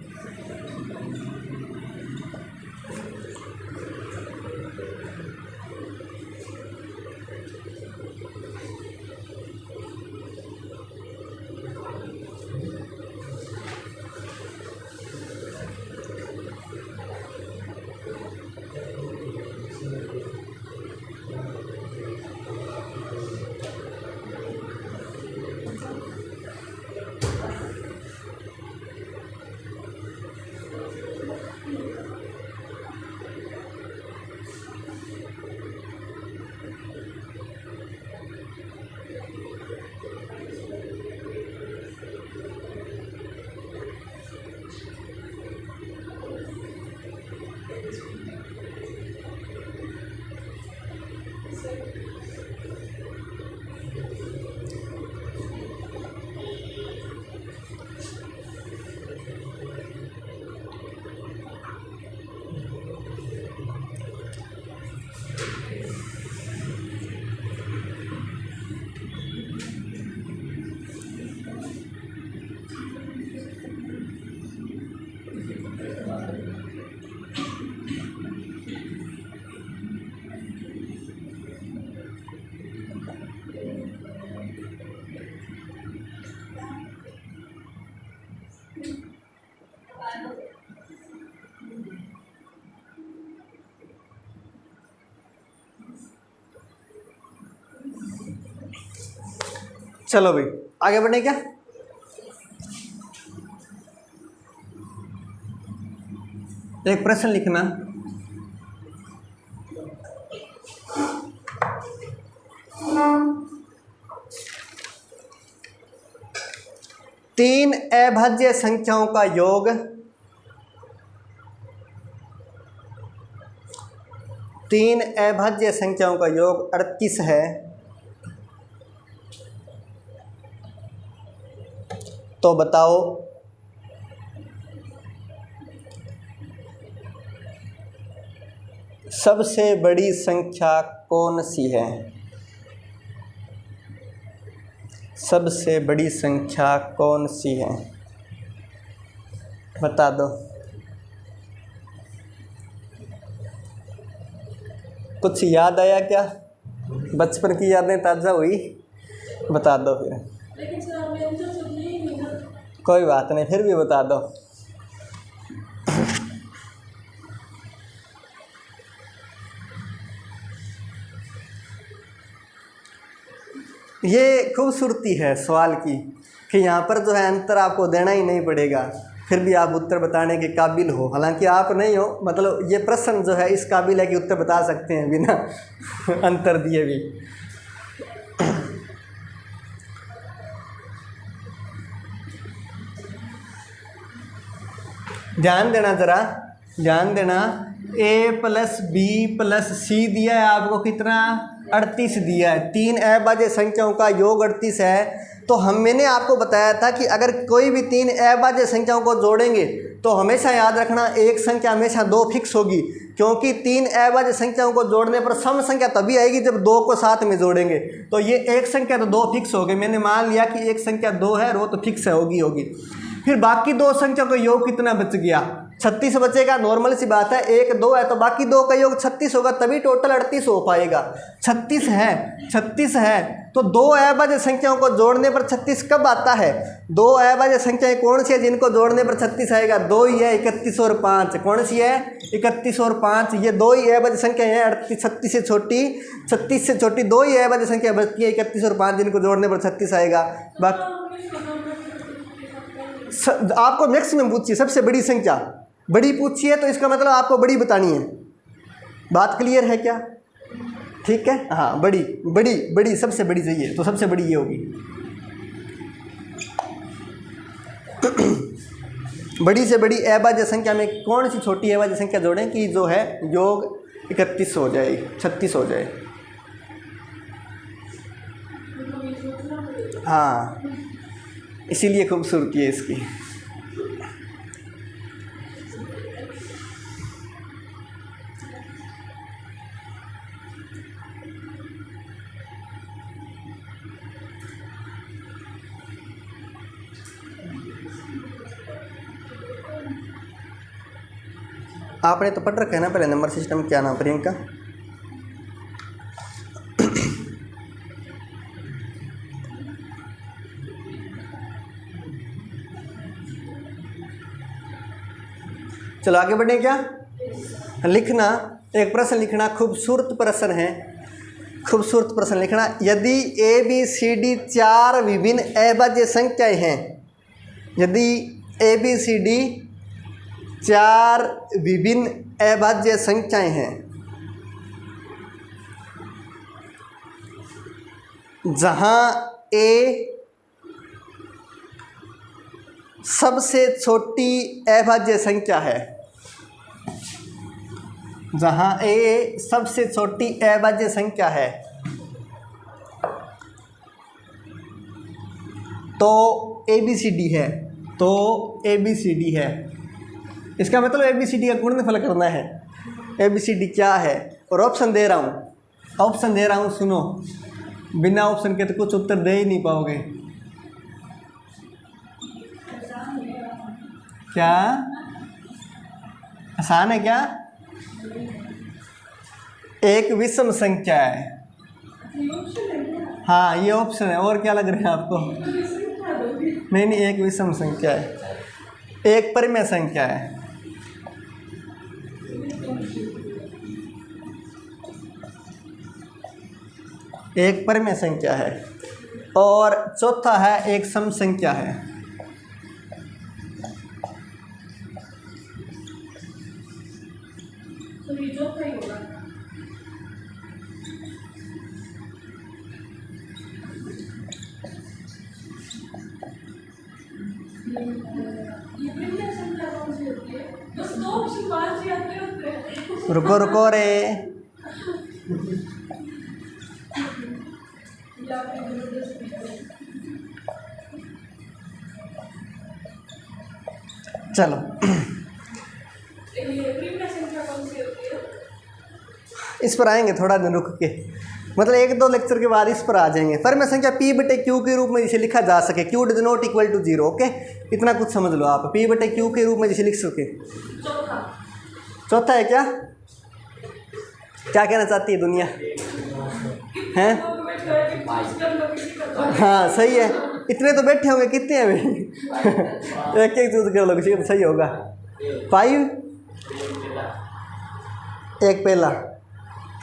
चलो भाई आगे बढ़े क्या। एक प्रश्न लिखना, तीन अभाज्य संख्याओं का योग, तीन अभाज्य संख्याओं का योग 38 है, तो बताओ सबसे बड़ी संख्या कौन सी है। सबसे बड़ी संख्या कौन सी है, बता दो। कुछ याद आया क्या, बचपन की यादें ताज़ा हुई, बता दो फिर। लेकिन सर हमने आंसर तो दिए ही नहीं ना। कोई बात नहीं, फिर भी बता दो। ये खूबसूरती है सवाल की कि यहाँ पर जो है अंतर आपको देना ही नहीं पड़ेगा, फिर भी आप उत्तर बताने के काबिल हो। हालांकि आप नहीं हो, मतलब ये प्रश्न जो है इस काबिल है कि उत्तर बता सकते हैं बिना अंतर दिए भी। ध्यान देना ज़रा, ध्यान देना। a + b + c दिया है आपको, कितना 38 दिया है। तीन अभाज्य संख्याओं का योग 38 है। तो मैंने आपको बताया था कि अगर कोई भी तीन अभाज्य संख्याओं को जोड़ेंगे तो हमेशा याद रखना एक संख्या हमेशा दो फिक्स होगी, क्योंकि तीन अभाज्य संख्याओं को जोड़ने पर सम संख्या तभी आएगी जब दो को साथ में जोड़ेंगे। तो ये एक संख्या तो दो फिक्स हो गई, मैंने मान लिया कि एक संख्या दो है और वो तो फिक्स है, होगी। फिर बाकी दो संख्या का योग कितना बच गया, 36 बचेगा। नॉर्मल सी बात है, एक दो है तो बाकी दो का योग 36 होगा, तभी टोटल 38 हो पाएगा। 36 है तो दो अभाज्य संख्याओं को जोड़ने पर 36 कब आता है। दो अभाज्य संख्याएं कौन सी है जिनको जोड़ने पर 36 आएगा, दो ही है, 31 और 5। कौन सी है, 31 और 5। ये दो ही अभाज्य संख्या है, 36 से छोटी दो ही अभाज्य संख्या बचती है, 31 और 5, जिनको जोड़ने पर 36 आएगा। बाकी आपको मैक्सिमम पूछिए, सबसे बड़ी संख्या बड़ी पूछिए तो इसका मतलब आपको बड़ी बतानी है। बात क्लियर है क्या, ठीक है। हाँ, बड़ी सबसे बड़ी चाहिए, तो सबसे बड़ी ये होगी। बड़ी से बड़ी अभाज्य संख्या में कौन सी छोटी अभाज्य संख्या जोड़ें कि जो है योग 31 हो जाए, 36 हो जाए। हाँ, इसीलिए खूबसूरती है इसकी। आपने तो पढ़ रखा है ना पहले नंबर सिस्टम, क्या नाम प्रियंका। चलो आगे बढ़े क्या। लिखना, एक प्रश्न लिखना, खूबसूरत प्रश्न है, खूबसूरत प्रश्न लिखना। यदि ए बी सी डी चार विभिन्न अभाज्य संख्याएं हैं, यदि ए बी सी डी चार विभिन्न अभाज्य संख्याएं हैं जहां ए सबसे छोटी अभाज्य संख्या है, जहां ए सबसे छोटी अभाज्य संख्या है, तो ए बी सी डी है, तो ए बी सी डी है। इसका मतलब ए बी सी डी का गुणनफल करना है। ए बी सी डी क्या है, और ऑप्शन दे रहा हूँ, सुनो। बिना ऑप्शन के तो कुछ उत्तर दे ही नहीं पाओगे। क्या आसान है क्या। एक विषम संख्या है, हाँ ये ऑप्शन है। और क्या लग रहा है आपको। नहीं, एक विषम संख्या है, एक परिमेय संख्या है। एक परिमेय संख्या है। और चौथा है एक सम संख्या है। तो ये चौथा ही होगा। ये प्रीवियस संख्या कौन सी होती है? बस दो ऑप्शन पांच ही आते होते हैं। रुको रुको रे, या फिर जबरदस्ती। चलो ये प्रीवियस संख्या कौन सी होती है? इस पर आएंगे थोड़ा दिन रुक के, मतलब एक दो लेक्चर के बाद इस पर आ जाएंगे। पर मैं संख्या p बटे q के रूप में जिसे लिखा जा सके, q does not equal to 0। Okay, इतना कुछ समझ लो आप, p बटे q के रूप में जिसे लिख सके। चौथा। चौथा है क्या? क्या कहना चाहती है दुनिया हैं? हाँ सही है, इतने तो बैठे होंगे, कितने हैं भाई? एक एक चूज कर लो, किसी तो सही होगा। 5 एक पहला,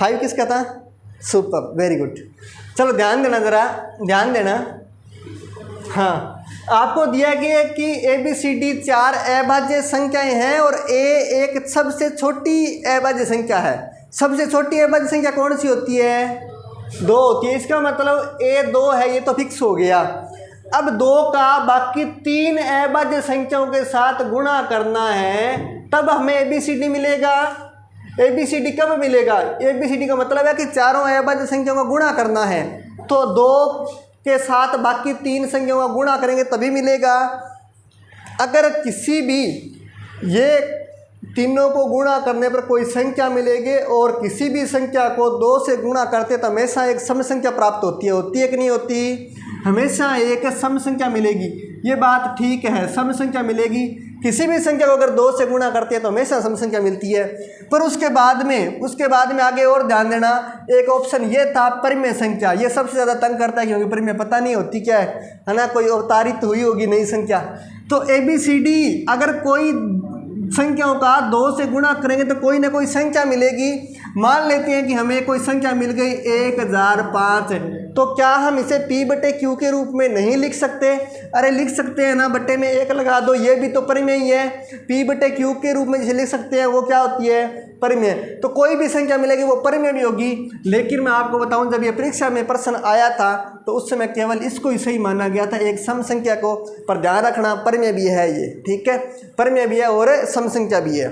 5 किसका था? Super, very good. चलो ध्यान देना, ज़रा ध्यान देना। हाँ, आपको दिया गया है कि ABCD 4 अभाज्य संख्याएं हैं और A एक सबसे छोटी अभाज्य संख्या है। सबसे छोटी अभाज्य संख्या कौन सी होती है? 2 होती है। इसका मतलब A 2 है, ये तो फिक्स हो गया। अब 2 का बाकी 3 अभाज्य संख्याओं के साथ गुणा करना है, तब हमें ABCD मिलेगा। ABCD कब मिलेगा? ABCD का मतलब है कि चारों अभाज्य संख्याओं का गुणा करना है, तो 2 के साथ बाकी 3 संख्याओं का गुणा करेंगे तभी मिलेगा। अगर किसी भी ये तीनों को गुणा करने पर कोई संख्या मिलेगी और किसी भी संख्या को 2 से गुणा करते तो हमेशा एक सम संख्या प्राप्त होती है कि नहीं होती? हमेशा एक सम संख्या मिलेगी। ये बात ठीक है, सम संख्या मिलेगी। किसी भी संख्या को अगर 2 से गुणा करते हैं तो हमेशा सम संख्या मिलती है। पर उसके बाद में आगे और ध्यान देना, एक ऑप्शन ये था परिमेय संख्या। ये सबसे ज़्यादा तंग करता है क्योंकि परिमेय पता नहीं होती क्या है ना, कोई अवतारित हुई होगी नई संख्या। तो ABCD अगर कोई संख्याओं का 2 से गुणा करेंगे तो कोई ना कोई संख्या मिलेगी। मान लेते हैं कि हमें कोई संख्या मिल गई 1005, तो क्या हम इसे P बटे Q के रूप में नहीं लिख सकते? अरे लिख सकते हैं ना, बटे में 1 लगा दो, ये भी तो परिमेय ही है। P बटे Q के रूप में जिसे लिख सकते हैं वो क्या होती है? परिमेय। तो कोई भी संख्या मिलेगी वो परिमेय भी होगी। लेकिन मैं आपको बताऊं, जब ये परीक्षा में प्रश्न आया था तो उस समय केवल इसको ही सही माना गया था, एक सम संख्या को। पर ध्यान रखना, परिमेय भी है ये, ठीक है, परिमेय भी है और सम संख्या भी है।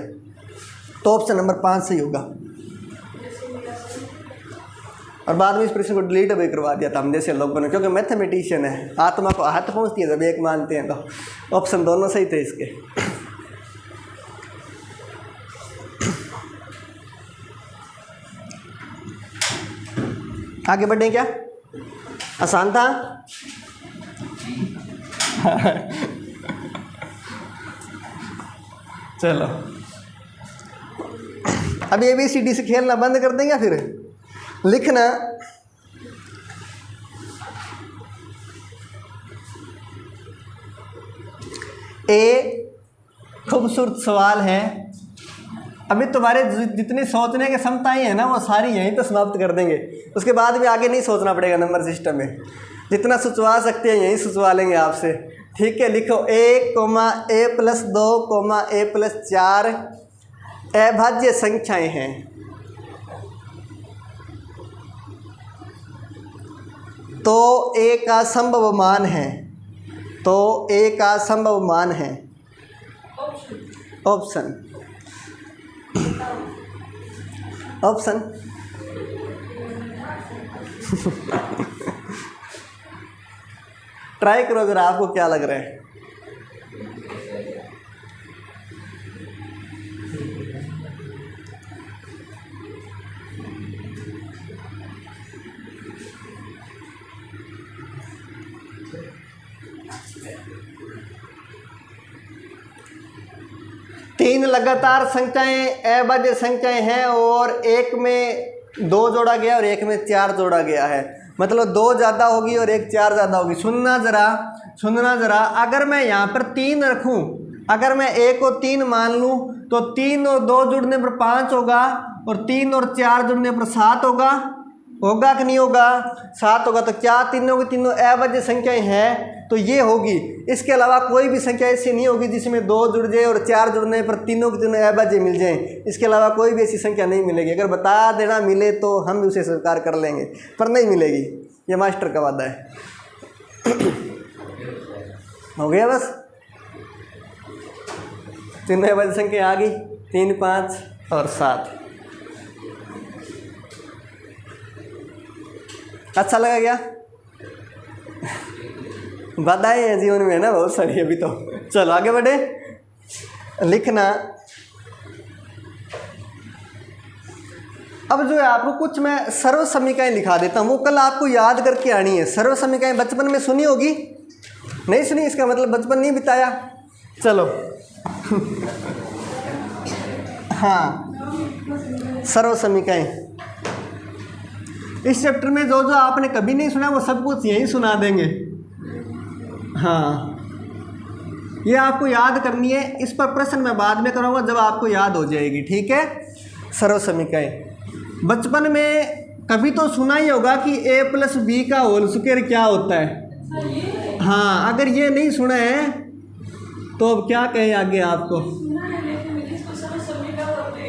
तो ऑप्शन नंबर 5 सही होगा। और बाद में इस प्रश्न को डिलीट भी करवा दिया था हम जैसे लोगों ने, क्योंकि मैथमेटिशियन है, आत्मा को हाथ पहुंचती है जब एक मानते हैं तो। ऑप्शन दोनों सही थे इसके। आगे बढ़े क्या? आसान था? चलो अब ABCD से खेलना बंद कर देंगे, फिर लिखना खूबसूरत सवाल है। अभी तुम्हारे जितनी सोचने की क्षमताएं हैं ना वो सारी यहीं तो समाप्त कर देंगे। उसके बाद भी आगे नहीं सोचना पड़ेगा नंबर सिस्टम में, जितना सोचवा सकते हैं यहीं सोचवा लेंगे आपसे, ठीक है। लिखो A, A+2, A+4 अभाज्य संख्याएं हैं। तो A का संभव मान है, तो A का संभव मान है। ऑप्शन ट्राई करो जरा, आपको क्या लग रहा है? तीन लगातार संख्याएं अभाज्य संख्याएं हैं और एक में 2 जोड़ा गया और एक में 4 जोड़ा गया है, मतलब 2 ज़्यादा होगी और एक 4 ज़्यादा होगी। सुनना ज़रा, अगर मैं यहाँ पर 3 रखूँ, अगर मैं A को 3 मान लूँ तो 3 और 2 जुड़ने पर 5 होगा और 3 और 4 जुड़ने पर 7 होगा होगा कि नहीं होगा? 7 होगा। तो क्या तीनों की तीनों अभाज्य संख्याएं हैं? तो ये होगी। इसके अलावा कोई भी संख्या ऐसी नहीं होगी जिसमें 2 जुड़ जाए और 4 जुड़ने पर तीनों की तीनों अभाज्य मिल जाएं। इसके अलावा कोई भी ऐसी संख्या नहीं मिलेगी। अगर बता देना मिले तो हम भी उसे स्वीकार कर लेंगे, पर नहीं मिलेगी। ये मास्टर का वादा है। हो गया बस। तीनों अभाज्य संख्या आ गई, 3, 5 और 7। अच्छा लगा क्या? बाधाएं हैं जीवन में ना बहुत सारी अभी तो। चलो आगे बढ़े। लिखना अब जो है आपको कुछ मैं सर्व समीकरण लिखा देता हूँ, वो कल आपको याद करके आनी है। सर्व समीकरण बचपन में सुनी होगी, नहीं सुनी इसका मतलब बचपन नहीं बिताया। चलो हाँ, सर्व समीकरण इस चैप्टर में जो जो आपने कभी नहीं सुना वो सब कुछ यही सुना देंगे। हाँ, ये आपको याद करनी है। इस पर प्रश्न मैं बाद में करूँगा जब आपको याद हो जाएगी, ठीक है। सर्व समीकरण बचपन में कभी तो सुना ही होगा कि a+b का होल स्क्वायर क्या होता है। हाँ, अगर ये नहीं सुना है तो अब क्या कहें आगे आपको।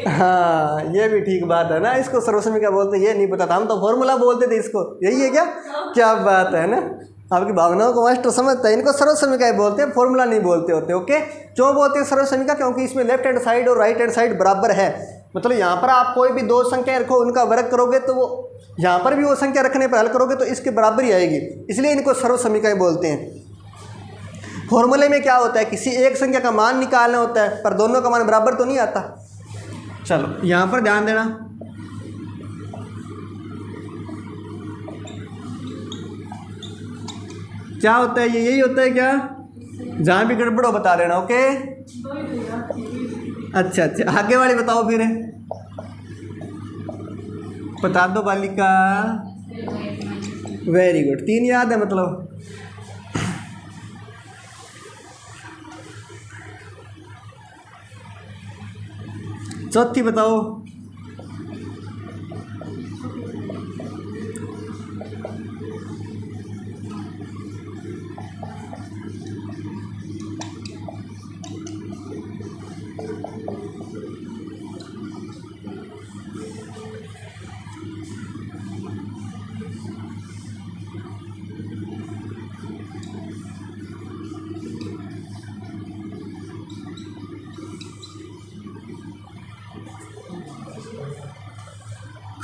हाँ, ये भी ठीक बात है ना, इसको सर्वसमीकरण बोलते हैं। ये नहीं पता था, हम तो फॉर्मूला बोलते थे इसको। यही है क्या? क्या बात है ना, आपकी भावनाओं को मास्टर समझता है। इनको सर्वसमीकरण बोलते हैं, फॉर्मूला नहीं बोलते होते। ओके, क्यों बोलते हैं सर्वसमीकरण? क्योंकि इसमें लेफ्ट हैंड साइड और राइट हैंड साइड बराबर है। मतलब यहाँ पर आप कोई भी 2 संख्या रखो, उनका वर्ग करोगे तो वो यहाँ पर भी वो संख्या रखने पर हल करोगे तो इसके बराबर ही आएगी, इसलिए इनको सर्वसमीकरण बोलते हैं। फॉर्मूले में क्या होता है, किसी एक संख्या का मान निकालना होता है, पर दोनों का मान बराबर तो नहीं आता। चलो यहाँ पर ध्यान देना। क्या होता है ये? यही होता है क्या? जहाँ भी गड़बड़ हो बता देना। ओके, अच्छा अच्छा, आगे वाली बताओ फिर। बता दो बालिका। वेरी गुड, 3 याद है मतलब। चौथी बताओ।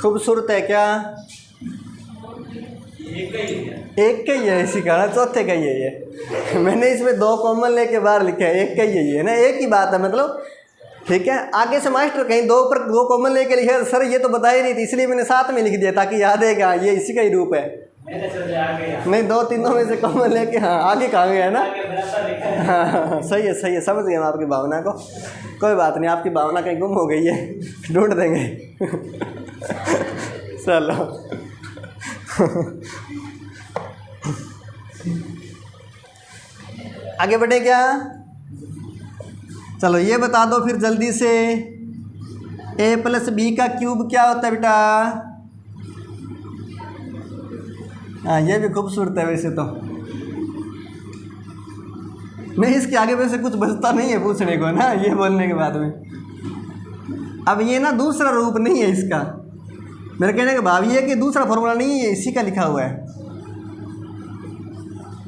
खूबसूरत है क्या? एक का ही है, इसी का चौथे का ही है ये। मैंने इसमें 2 कॉमन लेके बाहर लिखा है, एक का ही है ये ना, एक ही बात है मतलब। ठीक है, आगे से मास्टर कहीं 2 पर 2 कॉमन लेके लिखे, सर ये तो बता ही नहीं थी, इसलिए मैंने साथ में लिख दिया ताकि याद है कि ये इसी का ही रूप है। नहीं, 2-3 में से कॉमन लेके, हाँ आगे कहाँ गया ना। हाँ सही है, सही है, समझ गए हम आपकी भावना को। कोई बात नहीं, आपकी भावना कहीं गुम हो गई है, ढूंढ देंगे। चलो आगे बढ़े क्या? चलो ये बता दो फिर जल्दी से, a+b का क्यूब क्या होता है बेटा? हाँ, ये भी खूबसूरत है वैसे तो। नहीं, इसके आगे वैसे कुछ बचता नहीं है पूछने को ना, ये बोलने के बाद में। अब ये ना दूसरा रूप नहीं है इसका, मेरे कहने का भाव ये है कि दूसरा फॉर्मूला नहीं है, इसी का लिखा हुआ है।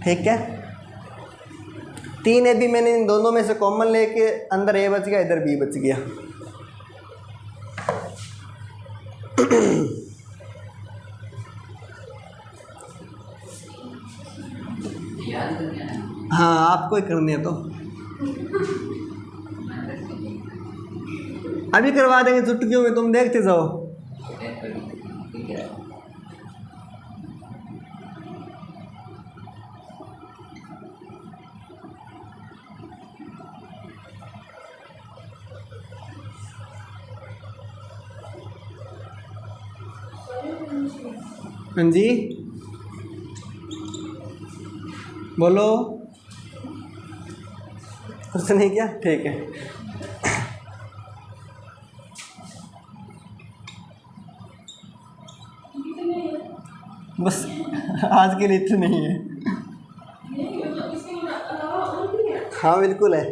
ठीक है, 3 ए बी मैंने इन दोनों में से कॉमन लेके अंदर ए बच गया, इधर बी बच गया। हाँ, आपको ही करनी है तो अभी करवा देंगे चुटकियों में, तुम देखते जाओ। हाँ जी बोलो। कुछ नहीं क्या? ठीक है। बस आज के लिए इतना नहीं है। नहीं मतलब इसके अलावा और भी है। हाँ बिल्कुल है।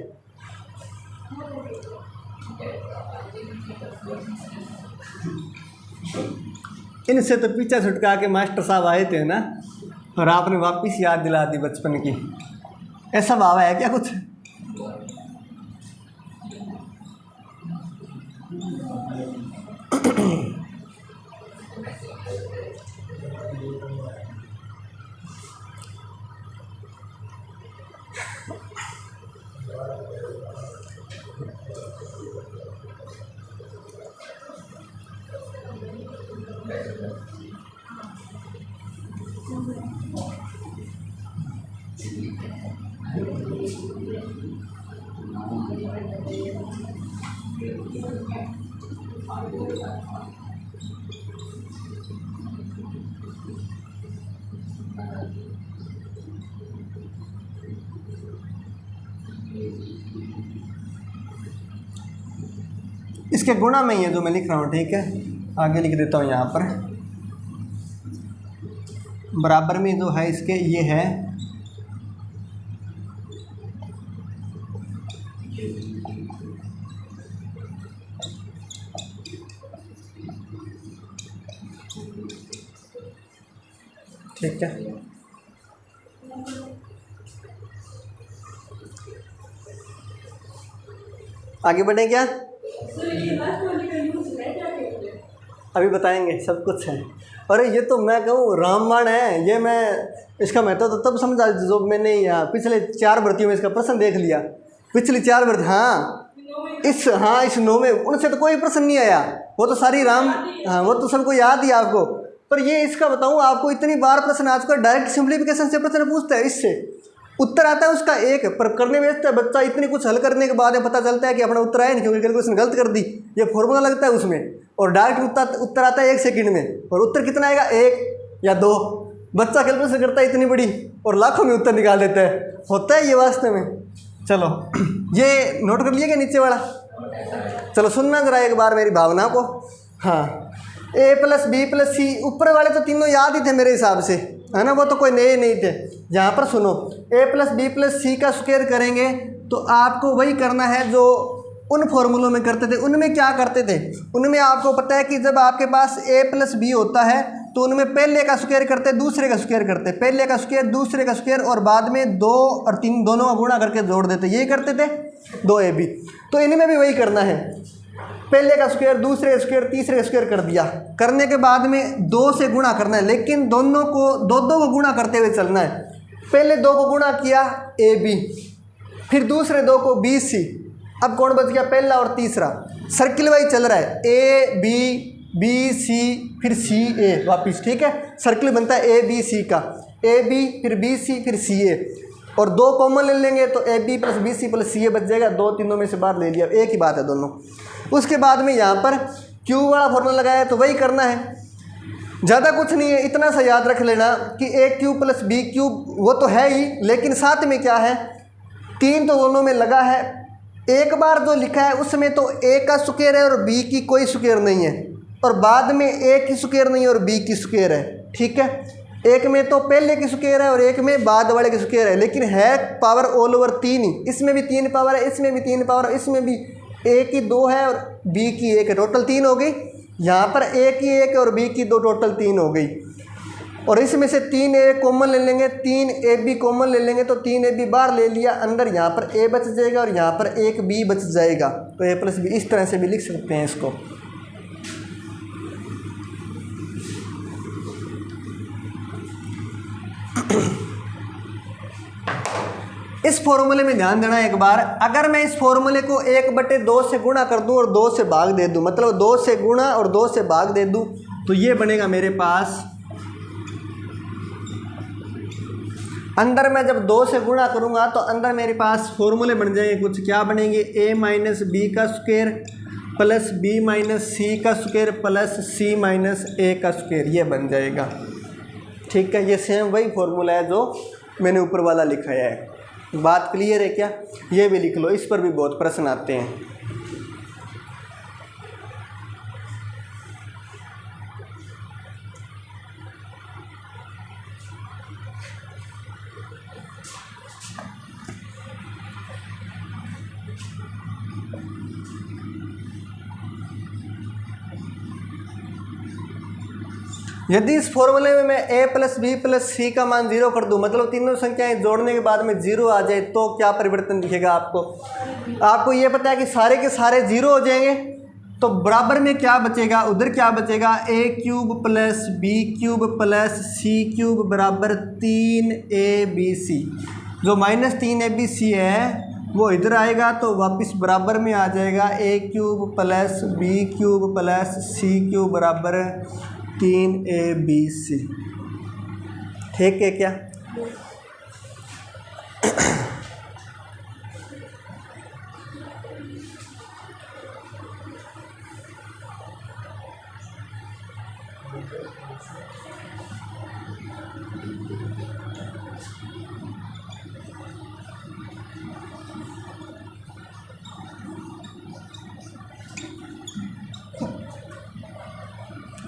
इनसे तो पीछा छुटका के मास्टर साहब आए थे ना, और आपने वापिस याद दिला दी बचपन की। ऐसा भाव है क्या कुछ? इसके गुणा में ही है जो मैं लिख रहा हूँ, ठीक है। आगे लिख देता हूँ यहाँ पर, बराबर में जो है इसके ये है ठीक है। आगे बढ़े क्या? सर ये लास्ट वाले का यूज है क्या कहते हैं? अभी बताएंगे, सब कुछ है। अरे ये तो मैं कहूँ रामबाण है ये। मैं इसका महत्व तो तब समझा जब मैंने यहाँ पिछले 4 भर्तियों में इसका प्रश्न देख लिया। पिछली 4 भर्ती, हाँ इस 9 में उनसे तो कोई प्रश्न नहीं आया। वो तो सारी राम, हाँ वो तो सबको याद ही आपको। पर ये इसका बताऊँ आपको, इतनी बार प्रश्न आज का डायरेक्ट सिंप्लीफिकेशन से प्रश्न पूछता है, इससे उत्तर आता है उसका एक, पर करने में बच्चा इतनी कुछ हल करने के बाद पता चलता है कि अपना उत्तर आया नहीं, क्योंकि कैलकुलेशन गलत कर दी। ये फॉर्मूला लगता है उसमें, और डायरेक्ट उत्तर आता है 1 सेकंड में। और उत्तर कितना आएगा, 1 या 2। बच्चा कैलकुलेशन करता है इतनी बड़ी, और लाखों में उत्तर निकाल देता है। होता है ये वास्तव में। चलो ये नोट कर लिया क्या नीचे वाला? चलो सुनना जरा एक बार मेरी भावना को। हाँ, a + b + c, ऊपर वाले तो तीनों याद ही थे मेरे हिसाब से, है ना। वो तो कोई नए नहीं थे। यहाँ पर सुनो, a + b + c का स्क्वायर करेंगे तो आपको वही करना है जो उन फॉर्मूलों में करते थे। उनमें क्या करते थे, उनमें आपको पता है कि जब आपके पास a + b होता है तो उनमें पहले का स्क्वायर करते, दूसरे का स्क्वायर करते, पहले का स्क्वायर, दूसरे का स्क्वायर, और बाद में 2 और 3 दोनों का गुणा करके जोड़ देते। ये करते थे 2ab। तो इनमें भी वही करना है, पहले का स्क्वायर, दूसरे का स्क्वायर, तीसरे का स्क्वायर कर दिया। करने के बाद में 2 से गुणा करना है, लेकिन दोनों को 2 को गुणा करते हुए चलना है। पहले 2 को गुणा किया ab, फिर दूसरे 2 को bc। अब कौन बच गया, पहला और तीसरा। सर्किल वाइज चल रहा है, a b b c फिर c a वापिस, ठीक है। सर्किल बनता है a b c का, a b फिर b c फिर c a, और 2 कॉमन ले लेंगे तो a b + b c + c a बच जाएगा। 2 तीनों में से बाहर ले लिया, एक ही बात है दोनों। उसके बाद में यहाँ पर q वाला फॉर्मूला लगाया तो वही करना है, ज़्यादा कुछ नहीं है। इतना सा याद रख लेना कि aq + bq वो तो है ही, लेकिन साथ में क्या है, 3 तो दोनों में लगा है। एक बार जो लिखा है उसमें तो a का स्क्वायर है और b की कोई स्क्वायर नहीं है, और बाद में a की स्क्वायर नहीं है और b की स्क्वायर है, ठीक है। एक में तो पहले की स्क्वायर है और एक में बाद वाले की स्क्वायर है, लेकिन है पावर ऑल ओवर 3 ही। इसमें भी 3 पावर है, इसमें भी 3 पावर है, इसमें भी a की 2 है और b की 1 है, टोटल 3 हो गई। यहाँ पर a की 1 और b की 2, टोटल 3 हो गई। और इसमें से 3a कॉमन ले लेंगे, 3ab कॉमन ले लेंगे तो 3ab बाहर ले लिया, अंदर यहाँ पर a बच जाएगा और यहाँ पर एक b बच जाएगा। तो a + b इस तरह से भी लिख सकते हैं इसको। इस फॉर्मूले में ध्यान देना एक बार, अगर मैं इस फॉर्मूले को 1/2 से गुणा कर दूं और 2 से भाग दे दूं, मतलब 2 से गुणा और 2 से भाग दे दूं, तो ये बनेगा मेरे पास, अंदर मैं जब 2 से गुणा करूंगा तो अंदर मेरे पास फॉर्मूले बन जाएंगे कुछ। क्या बनेंगे, a - b का स्क्वायर प्लस b - c का स्क्वायर प्लस c - a का स्क्वायर, ये बन जाएगा, ठीक है। ये सेम वही फॉर्मूला है जो मैंने ऊपर वाला लिखा है। बात क्लियर है क्या? ये भी लिख लो, इस पर भी बहुत प्रश्न आते हैं। यदि इस फॉर्मूले में मैं a प्लस बी प्लस सी का मान 0 कर दूं, मतलब तीनों संख्याएं जोड़ने के बाद में 0 आ जाए, तो क्या परिवर्तन दिखेगा आपको ये पता है कि सारे के सारे 0 हो जाएंगे, तो बराबर में क्या बचेगा, उधर क्या बचेगा, a cube plus B cube plus C cube बराबर 3abc। जो -3abc है वो इधर आएगा तो वापस बराबर में आ जाएगा a cube plus B cube plus C cube बराबर 3abc। ठीक है क्या?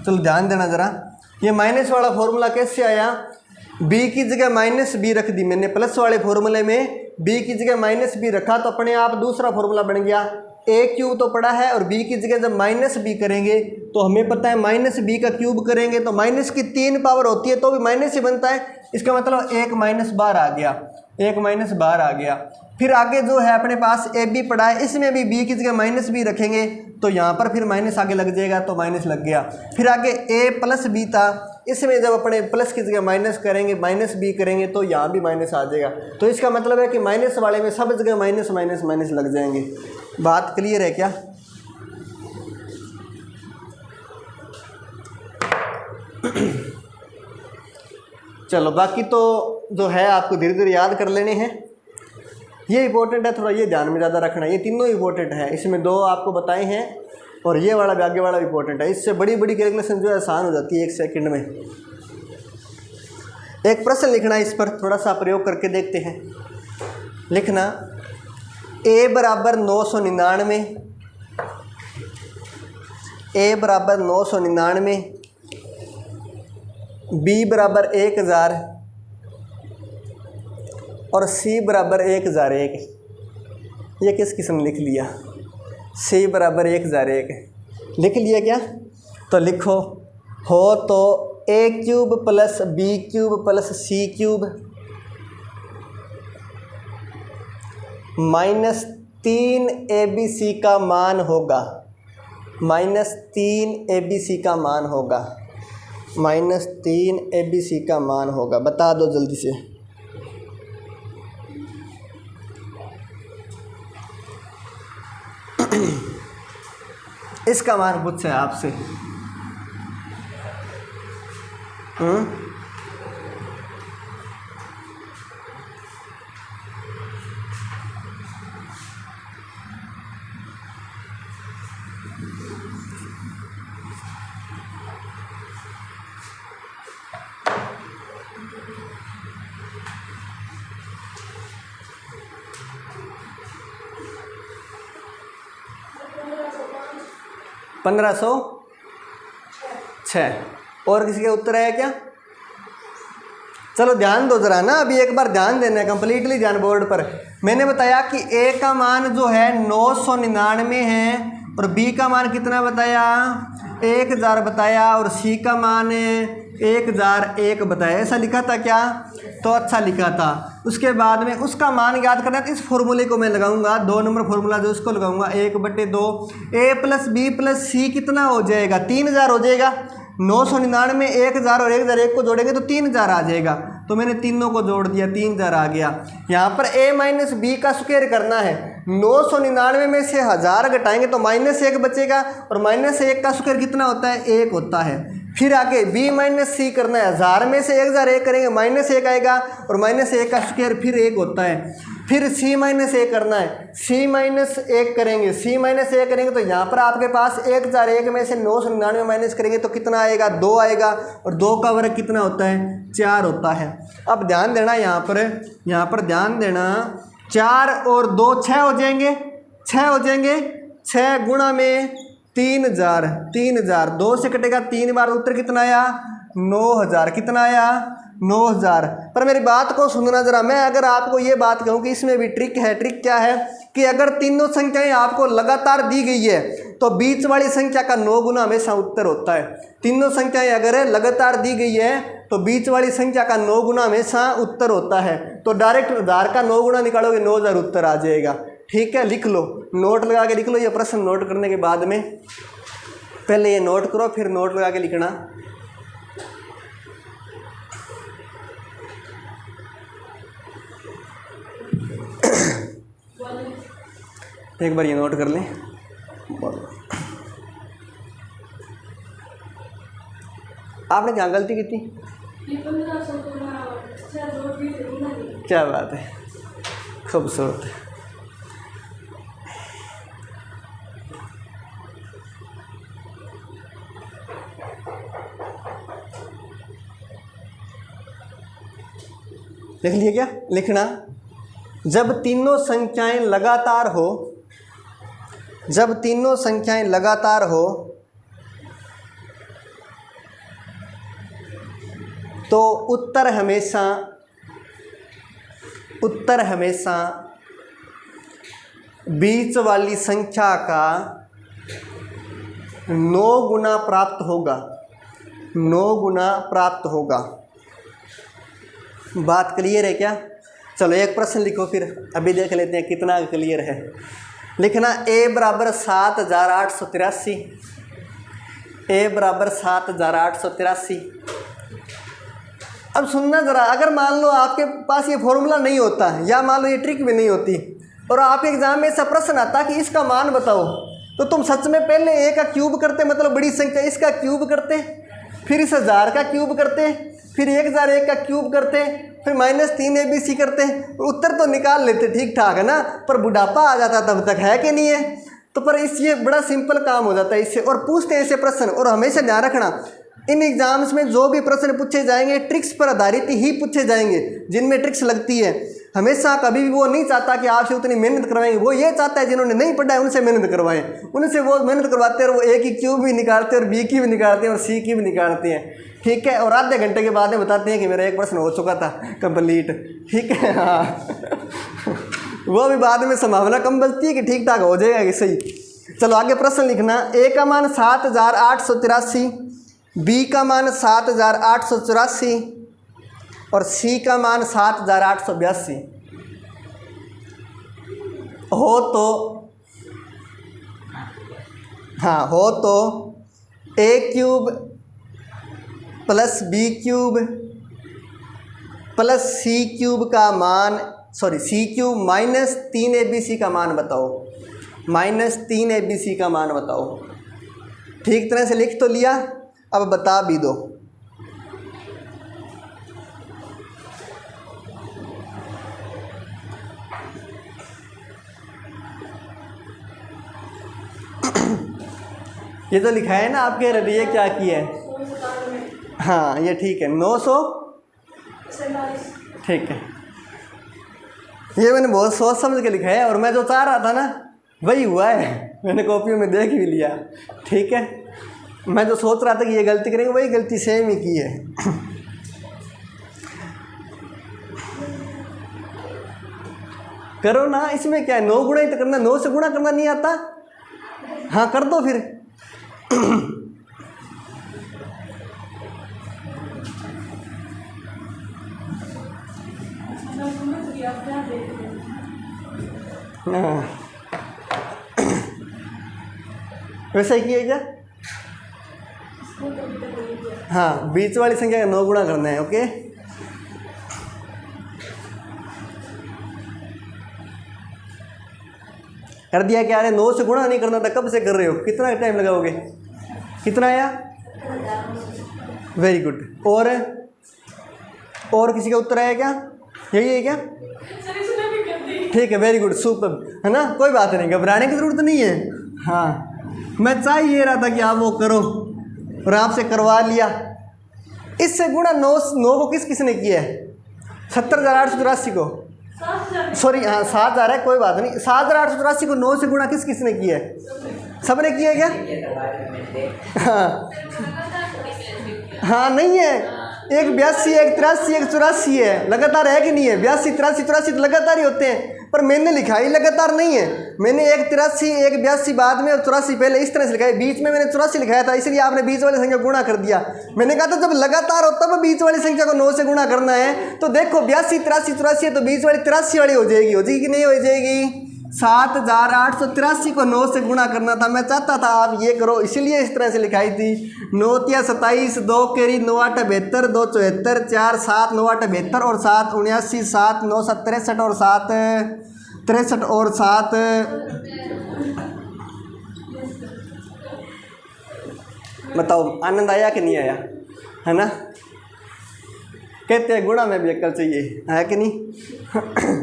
चलो ध्यान देना ज़रा, ये माइनस वाला फॉर्मूला कैसे आया, b की जगह -b रख दी मैंने, प्लस वाले फॉर्मूले में b की जगह -b रखा तो अपने आप दूसरा फॉर्मूला बन गया। a क्यूब तो पड़ा है और b की जगह जब -b करेंगे तो हमें पता है -b का क्यूब करेंगे तो माइनस की 3 पावर होती है तो भी माइनस ही बनता है, इसका मतलब एक माइनस बार आ गया, एक माइनस बार आ गया। फिर आगे जो है अपने पास ए बी पड़ा है, इसमें भी b की जगह -b रखेंगे तो यहाँ पर फिर माइनस आगे लग जाएगा तो माइनस लग गया। फिर आगे a प्लस बी था, इसमें जब अपने प्लस की जगह माइनस करेंगे -b करेंगे तो यहाँ भी माइनस आ जाएगा। तो इसका मतलब है कि माइनस वाले में सब जगह माइनस माइनस माइनस लग जाएंगे। बात क्लियर है क्या? चलो बाकी तो जो है आपको धीरे धीरे याद कर लेने हैं। ये इंपॉर्टेंट है, थोड़ा ये ध्यान में ज़्यादा रखना, ये तीनों इंपॉर्टेंट है, इसमें 2 आपको बताए हैं और ये वाला भी आगे वाला भी इंपॉर्टेंट है। इससे बड़ी बड़ी कैलकुलेशन जो है आसान हो जाती है 1 सेकंड में। एक प्रश्न लिखना, इस पर थोड़ा सा प्रयोग करके देखते हैं। लिखना a बराबर 999, a बराबर 999, b बराबर 1000 और c बराबर 1001। ये किस किस्म लिख लिया, c बराबर 1001 लिख लिया क्या? तो लिखो हो तो a cube plus b cube plus c cube -3abc का मान होगा, -3abc का मान होगा, -3abc का मान होगा। बता दो जल्दी से। इसका मान पूछा है आपसे। 1506। और किसी का उत्तर है क्या? चलो ध्यान दो जरा ना, अभी एक बार ध्यान देना है, कंप्लीटली ध्यान बोर्ड पर। मैंने बताया कि a का मान जो है 999 है और b का मान कितना बताया, 1000 बताया और c का मान 1001 बताया। ऐसा लिखा था क्या? तो अच्छा लिखा था। उसके बाद में उसका मान याद करना है तो इस फॉर्मूले को मैं लगाऊंगा, 2 नंबर फॉर्मूला जो इसको लगाऊंगा 1/2। a प्लस बी प्लस सी कितना हो जाएगा, 3000 हो जाएगा। 999 में 1000 और 1001 को जोड़ेंगे तो 3000 आ जाएगा। तो मैंने तीनों को जोड़ दिया, 3000 आ गया। यहाँ पर a माइनस बी का स्क्वायर करना है। 999 में से 1000 घटाएंगे तो -1 बचेगा और -1 का स्क्वायर कितना होता है, 1 होता है। फिर आगे b माइनस सी करना है, 1000 में से 1001 करेंगे -1 आएगा और -1 का स्क्वायर फिर 1 होता है। फिर c माइनस 1 करना है, c माइनस 1 करेंगे, c माइनस 1 करेंगे तो यहाँ पर आपके पास 1001 में से 999 माइनस करेंगे तो कितना आएगा, 2 आएगा और 2 का वर्ग कितना होता है, 4 होता है। अब ध्यान देना यहाँ पर ध्यान देना, 4 और 2 6 हो जाएंगे, 6 हो जाएंगे, 6 गुणा में 3000, 2 से कटेगा 3 बार, उत्तर कितना आया 9000, कितना आया 9000। पर मेरी बात को सुनना जरा, मैं अगर आपको ये बात कहूँ कि इसमें भी ट्रिक है। ट्रिक क्या है कि अगर तीनों संख्याएं आपको लगातार दी गई है तो बीच वाली संख्या का 9 गुना हमेशा उत्तर होता है। तीनों संख्याएं अगर लगातार दी गई है तो बीच वाली संख्या का 9 गुना हमेशा उत्तर होता है। तो डायरेक्ट 1000 का 9 गुना निकालोगे 9000 उत्तर आ जाएगा। ठीक है, लिख लो, नोट लगा के लिख लो। ये प्रश्न नोट करने के बाद में पहले ये नोट करो, फिर नोट लगा के लिखना। एक बार ये नोट कर लें। आपने क्या गलती की थी? क्या बात है, खूबसूरत है। लिख लिए क्या? लिखना, जब तीनों संख्याएं लगातार हो, जब तीनों संख्याएं लगातार हो तो उत्तर हमेशा बीच वाली संख्या का 9 गुना प्राप्त होगा। 9 गुना प्राप्त होगा। बात क्लियर है क्या? चलो एक प्रश्न लिखो, फिर अभी देख लेते हैं कितना क्लियर है। लिखना a बराबर 7883। a बराबर 7883। अब सुनना ज़रा, अगर मान लो आपके पास ये फॉर्मूला नहीं होता या मान लो ये ट्रिक भी नहीं होती और आपके एग्जाम में ऐसा प्रश्न आता कि इसका मान बताओ, तो तुम सच में पहले a का क्यूब करते, मतलब बड़ी संख्या इसका क्यूब करते, फिर इस 1000 का क्यूब करते, फिर 1001 का क्यूब करते, फिर -3 ABC करते, उत्तर तो निकाल लेते, ठीक ठाक है ना। पर बुढ़ापा आ जाता तब तक, है कि नहीं है? तो पर इस ये बड़ा सिंपल काम हो जाता है इससे। और पूछते हैं ऐसे प्रश्न, और हमेशा ध्यान रखना इन एग्जाम्स में जो भी प्रश्न पूछे जाएंगे ट्रिक्स पर आधारित ही पूछे जाएंगे, जिनमें ट्रिक्स लगती है। हमेशा कभी भी वो नहीं चाहता कि आपसे उतनी मेहनत करवाएंगे, वो ये चाहता है जिन्होंने नहीं पढ़ा है उनसे मेहनत करवाएं। उनसे वो मेहनत करवाते हैं और वो A की क्यूब भी निकालते हैं और B की भी निकालते हैं और C की भी निकालते हैं। ठीक है, और आधे घंटे के बाद में बताते हैं कि मेरा एक प्रश्न हो चुका था कंप्लीट। ठीक है, हाँ वो भी बाद में संभावना कम बचती है कि ठीक ठाक हो जाएगा कि सही। चलो आगे प्रश्न लिखना। A का मान 7883, B का मान 7884 और C का मान 7882 हो तो, हाँ हो तो A cube plus B cube plus C cube का मान, सॉरी C क्यूब -3 ABC का मान बताओ। -3 ABC का मान बताओ। ठीक तरह से लिख तो लिया, अब बता भी दो। ये तो लिखा है ना आपके रवैये क्या किया है? हाँ ये ठीक है, 900। ठीक है, ये मैंने बहुत सोच समझ के लिखा है और मैं जो चाह रहा था ना वही हुआ है, मैंने कॉपियों में देख भी लिया। ठीक है, मैं जो सोच रहा था कि ये गलती करेंगे वही गलती सेम ही की है। करो ना, इसमें क्या है, 9 गुणा ही तो करना, 9 से गुणा करना नहीं आता? हाँ कर दो फिर। वैसा ही किएगा। हाँ बीच वाली संख्या का 9 गुणा करना है। ओके, कर दिया क्या? अरे 9 से गुणा नहीं करना था, कब से कर रहे हो? कितना टाइम लगाओगे? कितना आया? Very good. और किसी का उत्तर आया क्या? यही है क्या? ठीक है, वेरी गुड, सुपर, है ना। कोई बात नहीं, घबराने की ज़रूरत नहीं है। हाँ मैं चाह ये रहा था कि आप वो करो और आपसे करवा लिया। इससे गुणा 9 को किस किसने किया है? 70,883 को, सॉरी हाँ 7,000 है, कोई बात नहीं। 7,883 को 9 से गुणा किस किसने किया है? सबने किया क्या? हाँ हाँ नहीं है, एक 82 एक 83 एक 84 है, लगातार है कि नहीं है? 82 83 84 तो लगातार ही होते हैं, पर मैंने लिखा ही लगातार नहीं है। मैंने एक 83 एक 82 बाद में और 84 पहले इस तरह से लिखा है, बीच में मैंने 84 लिखाया था, इसलिए आपने बीच वाली संख्या गुणा कर दिया। मैंने कहा था जब लगातार हो तब बीच वाली संख्या को 9 से गुणा करना है। तो देखो 82 83 84 है तो बीच वाली 83 वाली हो जाएगी कि नहीं हो जाएगी? 7883 को 9 से गुणा करना था। मैं चाहता था आप ये करो, इसीलिए इस तरह से लिखाई थी। 9 या 27 2 केरी 9 8 72 2 74 4 7 9 8 72 और 7 79 7 9 7 63 और 7 63 और 7 बताओ आनंद आया कि नहीं आया? है ना? कहते हैं गुणा में भी अक्ल चाहिए, है कि नहीं?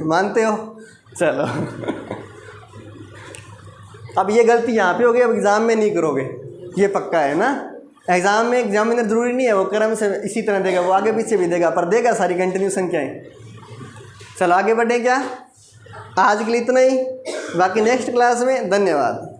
मानते हो? चलो अब ये गलती यहाँ पे हो गई, अब एग्ज़ाम में नहीं करोगे, ये पक्का है ना? एग्ज़ाम में एग्जामिनर ज़रूरी नहीं है वो क्रम से इसी तरह देगा, वो आगे पीछे भी देगा, पर देगा सारी कंटिन्यू संख्याएं। चलो आगे बढ़े क्या? आज के लिए इतना ही, बाकी नेक्स्ट क्लास में। धन्यवाद।